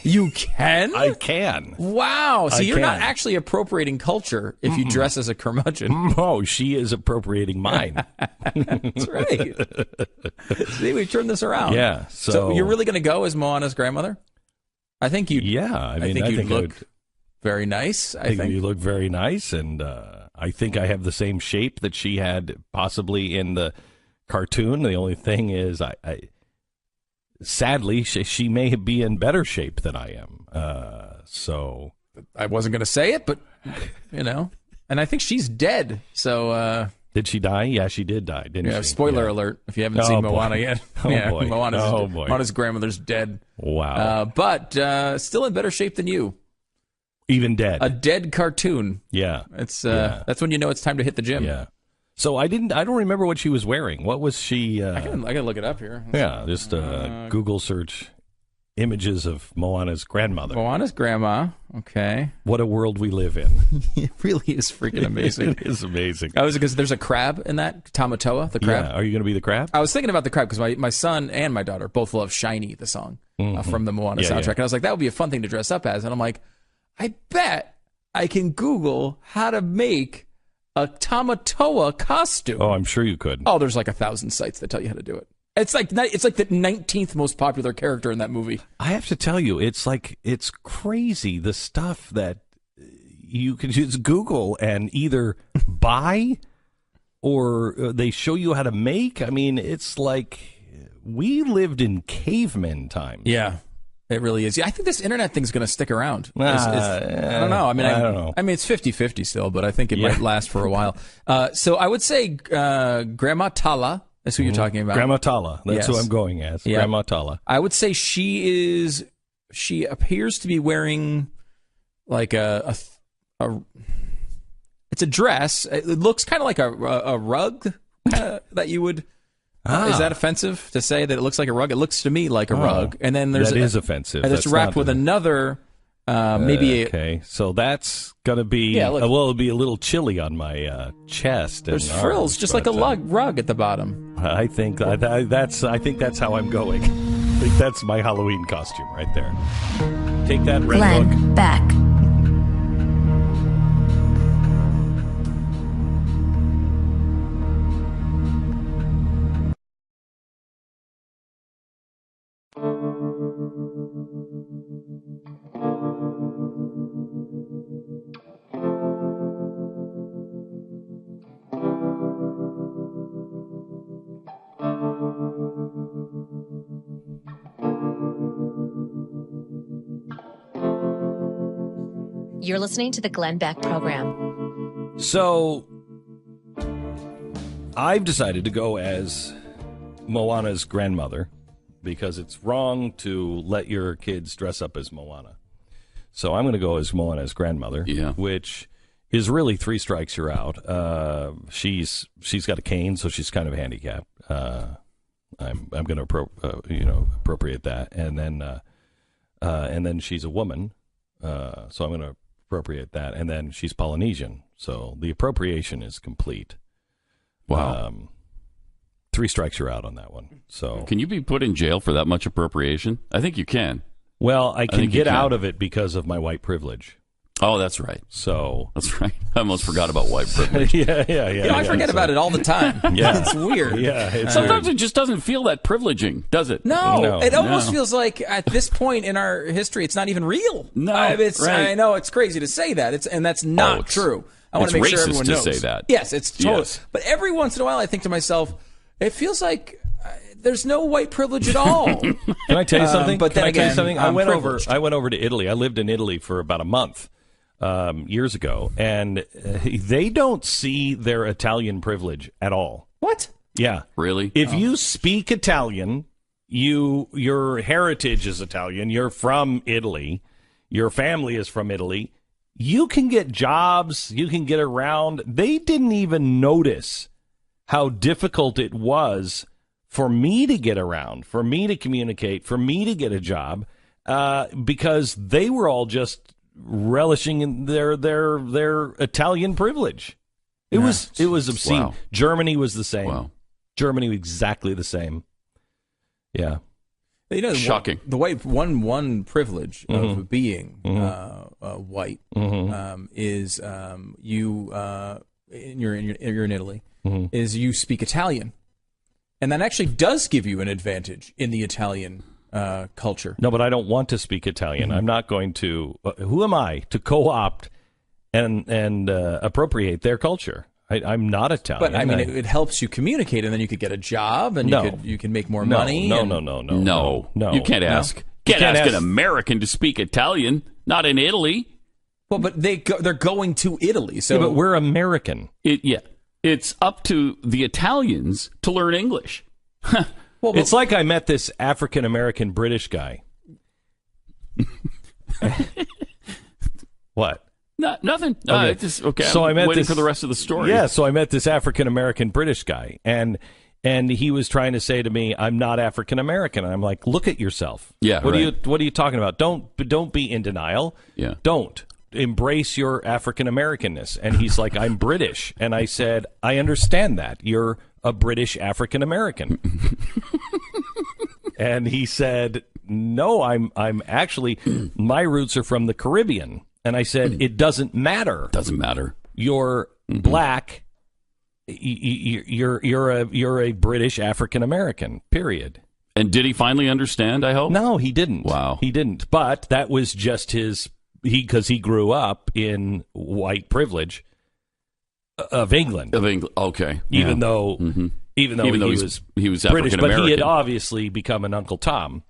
You can? I can. Wow. So you're not actually appropriating culture if you dress as a curmudgeon. No, she is appropriating mine. That's right. See, we turned this around. Yeah. So you're really going to go as Moana's grandmother? I think you. Yeah. I think you'd look very nice. I think you look very nice, and I think I have the same shape that she had possibly in the cartoon. The only thing is, sadly, she may be in better shape than I am. So I wasn't going to say it, but and I think she's dead. So did she die? Yeah, she did die, didn't she? Spoiler alert! If you haven't seen Moana yet, boy. Moana's grandmother's dead. Wow! But still in better shape than you. Even dead. A dead cartoon. Yeah. That's when you know it's time to hit the gym. Yeah. So I don't remember what she was wearing. What was she? I gotta look it up here. Yeah, just Google search images of Moana's grandmother. Moana's grandma. Okay. What a world we live in. It really is freaking amazing. It is amazing. Because there's a crab in that, Tamatoa, the crab. Yeah. Are you going to be the crab? I was thinking about the crab because my son and my daughter both love Shiny, the song from the Moana soundtrack. And I was like, that would be a fun thing to dress up as. And I'm like, I bet I can Google how to make a Tamatoa costume. Oh, I'm sure you could. Oh, there's like 1,000 sites that tell you how to do it. It's like the 19th most popular character in that movie. I have to tell you, it's crazy the stuff that you can just Google and either buy or they show you how to make. I mean, it's like we lived in caveman times. Yeah, it really is. Yeah, I think this internet thing's going to stick around. I don't know. I don't know. I mean, it's 50-50 still, but I think it might last for a while. So I would say Grandma Tala. That's who you're talking about. Grandma Tala. That's who I'm going as. Yeah. Grandma Tala. I would say she appears to be wearing like it's a dress. It looks kind of like a rug that you would. Is that offensive to say that it looks like a rug? It looks to me like a rug. And then that is offensive. And it's wrapped with another. Okay, so that's gonna be it'll be a little chilly on my chest. There's frills, just like a rug at the bottom. I think that's how I'm going. I think that's my Halloween costume right there. Take that, Red Book. Glenn Beck. You're listening to the Glenn Beck program. So, I've decided to go as Moana's grandmother because it's wrong to let your kids dress up as Moana. So I'm going to go as Moana's grandmother, which is really 3 strikes you're out. She's got a cane, so she's kind of handicapped. I'm going to appropriate that, and then she's a woman, so I'm going to appropriate that, and then she's Polynesian, so the appropriation is complete. Wow. 3 strikes you're out on that one. So can you be put in jail for that much appropriation? I think you can. Well, I can get out of it because of my white privilege. Oh, that's right. So that's right. I almost forgot about white privilege. Yeah. I forget about it all the time. Yeah, it's weird. Yeah, sometimes it just doesn't feel that privileging, does it? No, it almost feels like at this point in our history, it's not even real. No, right. I know it's crazy to say that. And that's not true. I want to make sure everyone knows. It's racist to say that. Yes, it's totally. But every once in a while, I think to myself, it feels like there's no white privilege at all. Can I tell you something? But then again, I went over to Italy. I lived in Italy for about a month. Years ago, and they don't see their Italian privilege at all. What? Yeah. Really? If you speak Italian, your heritage is Italian, you're from Italy, your family is from Italy, you can get jobs, you can get around. They didn't even notice how difficult it was for me to get around, for me to communicate, for me to get a job, because they were all just relishing in their Italian privilege. It was obscene. Wow. Germany was the same. Wow. Germany was exactly the same. Yeah. Shocking. The white one privilege of being white is you're in Italy is you speak Italian, and that actually does give you an advantage in the Italian culture. No, but I don't want to speak Italian. I'm not going to. Who am I to co-opt and appropriate their culture? I'm not Italian. But I mean, it helps you communicate, and then you could get a job, and you can make more money. No. You can't ask. Can't ask an American to speak Italian. Not in Italy. Well, but they're going to Italy, so but we're American. It's up to the Italians to learn English. Well, it's like I met this African-American British guy. What? Nothing. Okay. So I'm waiting for the rest of the story. Yeah, so I met this African-American British guy, and he was trying to say to me, I'm not African-American. And I'm like, look at yourself. Yeah, What right. are you talking about? Don't be in denial. Yeah. Don't. Embrace your African-Americanness. And he's like, I'm British. And I said, I understand that. You're a British African-American. And he said, no, I'm actually, my roots are from the Caribbean. And I said, it doesn't matter. Doesn't matter. You're black. You're a British African American. Period. And did he finally understand? I hope. No, he didn't. Wow, he didn't. But that was just because he grew up in white privilege of England. Okay. Even though he was British, but he had obviously become an Uncle Tom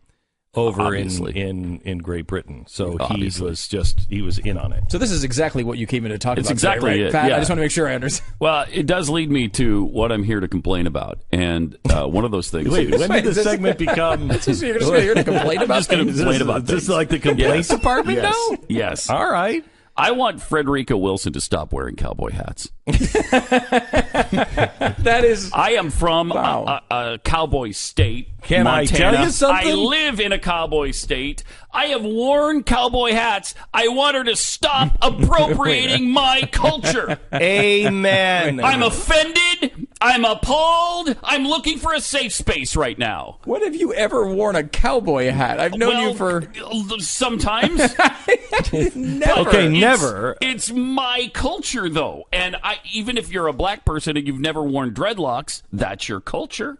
over in Great Britain. So he was in on it. So this is exactly what you came in to talk about. It's exactly today, right? it. Pat, yeah. I just want to make sure I understand. Well, it does lead me to what I'm here to complain about, and one of those things. Wait, when did this segment become? You're just here to complain about? I'm just going to complain about things. This is like the complaint department now. Yes. All right. I want Frederica Wilson to stop wearing cowboy hats. That is. I am from a cowboy state. Can Montana. I tell you something? I live in a cowboy state. I have worn cowboy hats. I want her to stop appropriating my culture. Amen. I'm offended. I'm appalled. I'm looking for a safe space right now. When have you ever worn a cowboy hat? I've known you for sometimes. Never. Okay, never. It's my culture, though, and even if you're a black person and you've never worn dreadlocks, that's your culture,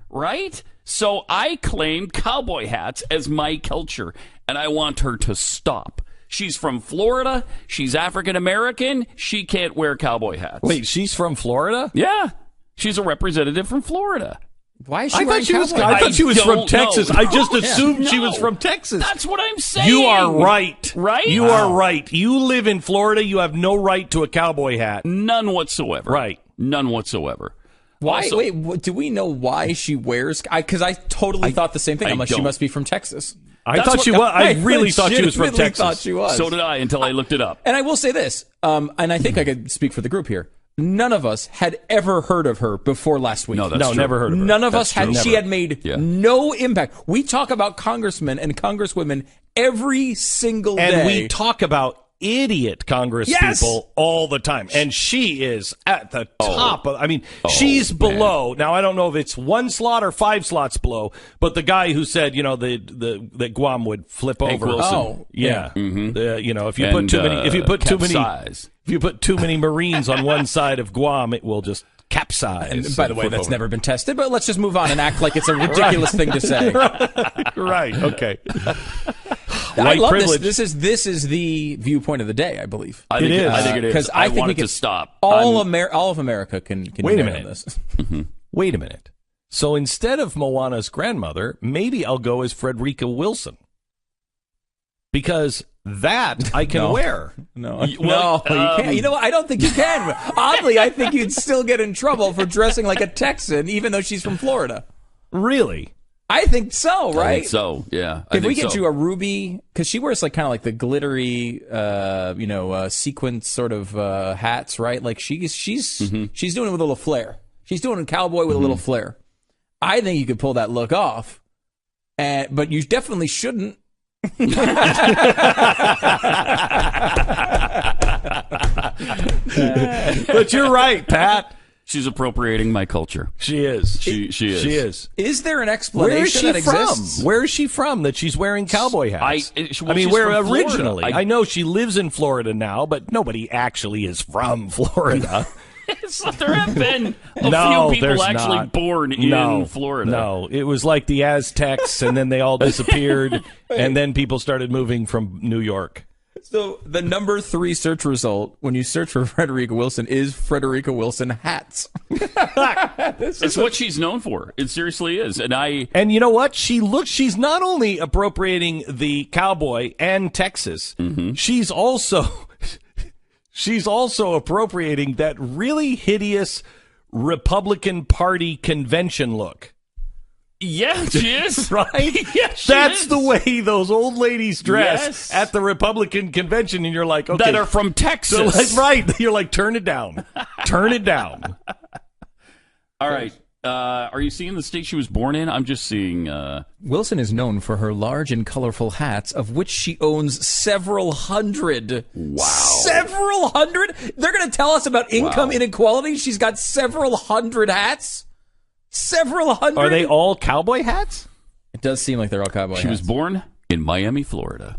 right? So I claim cowboy hats as my culture, and I want her to stop. She's from Florida. She's African American. She can't wear cowboy hats. Wait, she's from Florida? Yeah, she's a representative from Florida. Why is she I thought she was from Texas. I just assumed she was from Texas. That's what I'm saying. You are right. Right? You are right. You live in Florida. You have no right to a cowboy hat. None whatsoever. Right. None whatsoever. Why? Also, wait, do we know why she wears? Because I totally thought the same thing. I'm like, she must be from Texas. I thought she was. I really thought she was from Texas. Thought she was. So did I until I looked it up. And I will say this, and I think I could speak for the group here. None of us had ever heard of her before last week. No, that's true. Never heard of her. None of us That's had. true. She had made no impact. We talk about congressmen and congresswomen every single day. And we talk about idiot Congress people all the time. And she is at the top of, she's below. Now, I don't know if it's one slot or 5 slots below, but the guy who said, that Guam would flip over. Wilson. Oh, yeah. Mm-hmm. If you put too many Marines on one side of Guam, it will just capsize. And by the way, that's never been tested, but let's just move on and act like it's a ridiculous thing to say. Right. Okay. I love this. This is the viewpoint of the day, I believe. I think it is. Because I think want we it to stop. All of America can Wait a unite minute. on this. Wait a minute. So instead of Moana's grandmother, maybe I'll go as Frederica Wilson. Because that I can wear. No, you can't. You know what? I don't think you can. Oddly, I think you'd still get in trouble for dressing like a Texan, even though she's from Florida. Really? I think so, right? I think so, yeah. If we get you a ruby, because she wears kind of like the glittery, sequence sort of hats, right? Like she's doing it with a little flair. She's doing a cowboy with a little flair. I think you could pull that look off, but you definitely shouldn't. But you're right, Pat. She's appropriating my culture. She is. She is. She is. Is there an explanation Where is she that from? exists? Where is she from that she's wearing cowboy hats? She's where from Florida. originally? I know she lives in Florida now, but nobody actually is from Florida. There have been a few people actually born in Florida. No, it was like the Aztecs, and then they all disappeared, and then people started moving from New York. So the number 3 search result when you search for Frederica Wilson is Frederica Wilson hats. It's what she's known for. It seriously is. And you know what? She's not only appropriating the cowboy and Texas, she's also appropriating that really hideous Republican Party convention look. Yeah, she is. Right? Yeah, she That's is. the way those old ladies dress Yes. at the Republican convention, and you're like, okay. That are from Texas. So, right. You're like, turn it down. Turn it down. All right. Are you seeing the state she was born in? I'm just seeing... Wilson is known for her large and colorful hats, of which she owns several hundred. Wow. Several hundred? They're going to tell us about income inequality? She's got several hundred hats? Several hundred? Are they all cowboy hats? It does seem like they're all cowboy hats. She was born in Miami, Florida.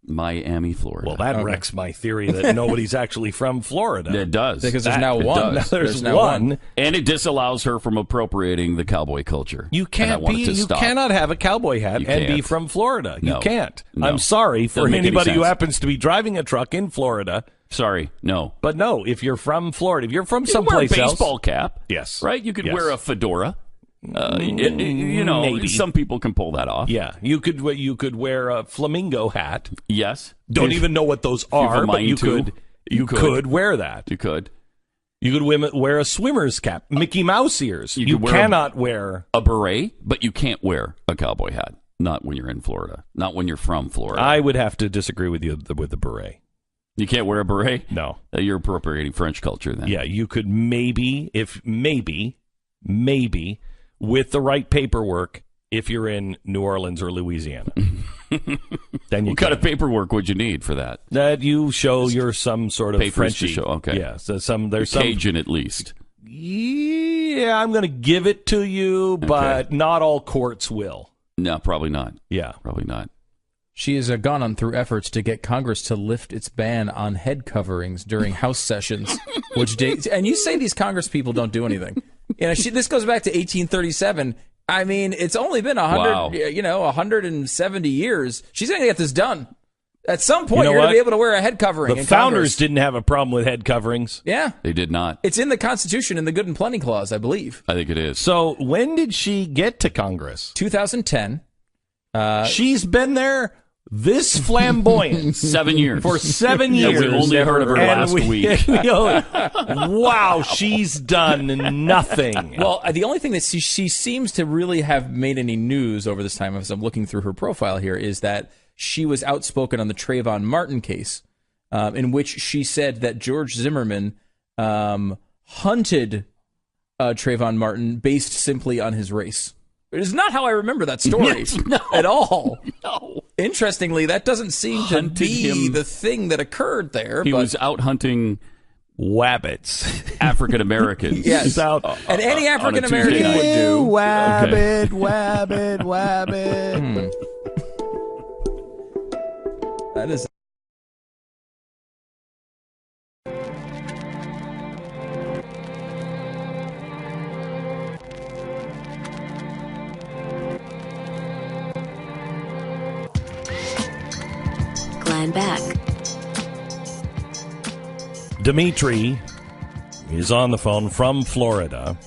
Miami, Florida. Well, that wrecks my theory that nobody's actually from Florida. It does. Because there's now one. Now there's now one. And it disallows her from appropriating the cowboy culture. You can't be. You cannot have a cowboy hat and be from Florida. No. You can't. No. I'm sorry for Doesn't make any anybody who sense. happens to be driving a truck in Florida. Sorry, no. But no, if you're from Florida, if you're from You someplace wear a else, baseball cap. Yes. Right? You could Yes. wear a fedora. You know, Maybe. some people can pull that off. Yeah, you could wear a flamingo hat. Yes. Don't even know what those are, but you could wear that. You could. You could wear a swimmer's cap, Mickey Mouse ears. You could cannot wear a beret, but you can't wear a cowboy hat. Not when you're in Florida. Not when you're from Florida. I would have to disagree with you with the beret. You can't wear a beret? No. You're appropriating French culture then. Yeah, you could maybe with the right paperwork, if you're in New Orleans or Louisiana. Then you What kind of paperwork would you need for that? That you show you're some sort of Papers Frenchie. to show, okay. Yeah, so there's Cajun at least. Yeah, I'm going to give it to you, but not all courts will. No, probably not. Yeah. Probably not. She has gone on through efforts to get Congress to lift its ban on head coverings during House sessions, and you say these Congress people don't do anything. You know, this goes back to 1837. I mean, it's only been 170 years. She's going to get this done. At some point, you're going to be able to wear a head covering. The in founders Congress. didn't have a problem with head coverings. Yeah. They did not. It's in the Constitution in the Good and Plenty Clause, I believe. I think it is. So when did she get to Congress? 2010. She's been there this flamboyant 7 years. For 7 years. We only heard of her last week. Wow, she's done nothing. Well, the only thing that she seems to really have made any news over this time, as I'm looking through her profile here, is that she was outspoken on the Trayvon Martin case, in which she said that George Zimmerman hunted Trayvon Martin based simply on his race. It is not how I remember that story at all. No. Interestingly, that doesn't seem to be the thing that occurred there. He was out hunting wabbits. African Americans. Yes. He's out. And any African American would do. Wabbit, wabbit, wabbit. That is. Glenn Beck. Dimitri is on the phone from Florida.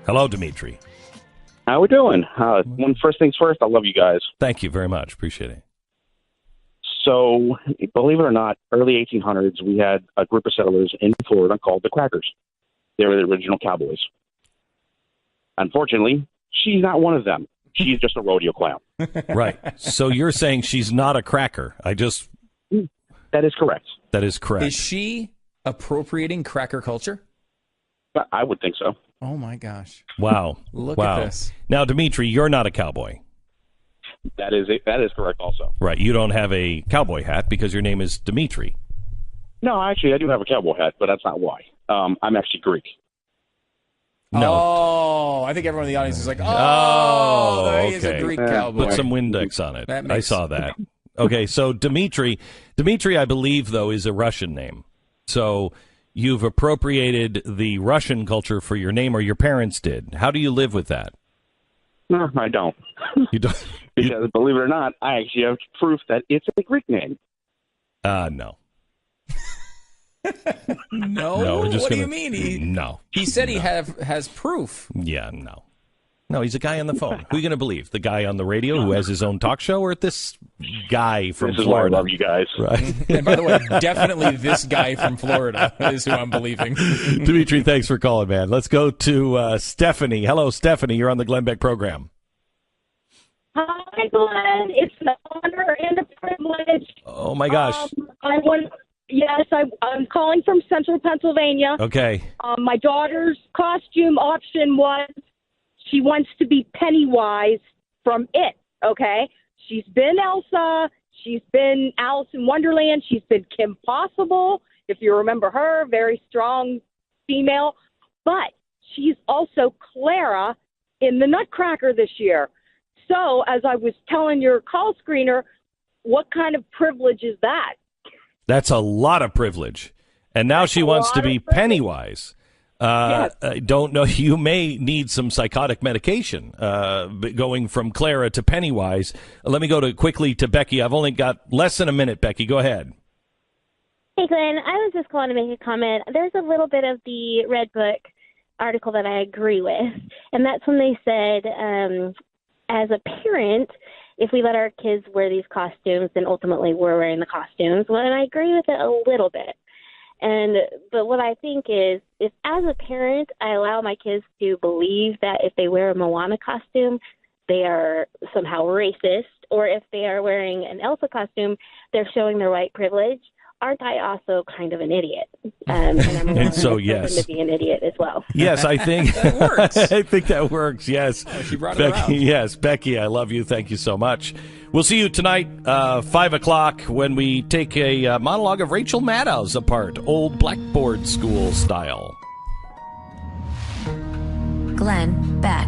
Hello, Dimitri. How we doing? First things first, I love you guys. Thank you very much. Appreciate it. So, believe it or not, early 1800s, we had a group of settlers in Florida called the Crackers. They were the original cowboys. Unfortunately, she's not one of them. She's just a rodeo clown. Right. So you're saying she's not a cracker. That is correct. That is correct. Is she appropriating cracker culture? I would think so. Oh, my gosh. Wow. Look wow. at this. Now, Dimitri, you're not a cowboy. That is correct also. Right. You don't have a cowboy hat because your name is Dimitri. No, actually, I do have a cowboy hat, but that's not why. I'm actually Greek. No. Oh, I think everyone in the audience is like, oh, he is a Greek cowboy. Put some Windex on it. That I saw that. Okay, so Dimitri, I believe, though, is a Russian name. So you've appropriated the Russian culture for your name, or your parents did. How do you live with that? No, I don't. You don't? Because, believe it or not, I actually have proof that it's a Greek name. No. No, we're just what do gonna- you mean? No. He said he has proof. Yeah, no. No, he's a guy on the phone. Who are you going to believe? The guy on the radio who has his own talk show, or this guy from This is Florida? why I love you guys. Right. And by the way, definitely this guy from Florida is who I'm believing. Dimitri, thanks for calling, man. Let's go to Stephanie. Hello, Stephanie. You're on the Glenn Beck program. Hi, Glenn. It's an honor and a privilege. Oh, my gosh. I'm calling from Central Pennsylvania. Okay. My daughter's costume option was she wants to be Pennywise from It, okay? She's been Elsa. She's been Alice in Wonderland. She's been Kim Possible, if you remember her, very strong female. But she's also Clara in the Nutcracker this year. So, as I was telling your call screener, what kind of privilege is that? That's a lot of privilege. And now she wants to be Pennywise. Yes. I don't know. You may need some psychotic medication going from Clara to Pennywise. Let me go quickly to Becky. I've only got less than a minute, Becky. Go ahead. Hey, Glenn. I was just calling to make a comment. There's a little bit of the Red Book article that I agree with, and that's when they said, as a parent, if we let our kids wear these costumes, then ultimately we're wearing the costumes. Well, and I agree with it a little bit. But what I think is, if as a parent I allow my kids to believe that if they wear a Moana costume, they are somehow racist, or if they are wearing an Elsa costume, they're showing their white privilege, aren't I also kind of an idiot? And I'm And so, yes. to be an idiot as well. Yes, I think That works. I think that works. Yes, she brought it Becky. around. Yes, Becky, I love you. Thank you so much. We'll see you tonight, 5:00, when we take a monologue of Rachel Maddow's apart, old blackboard school style. Glenn Beck.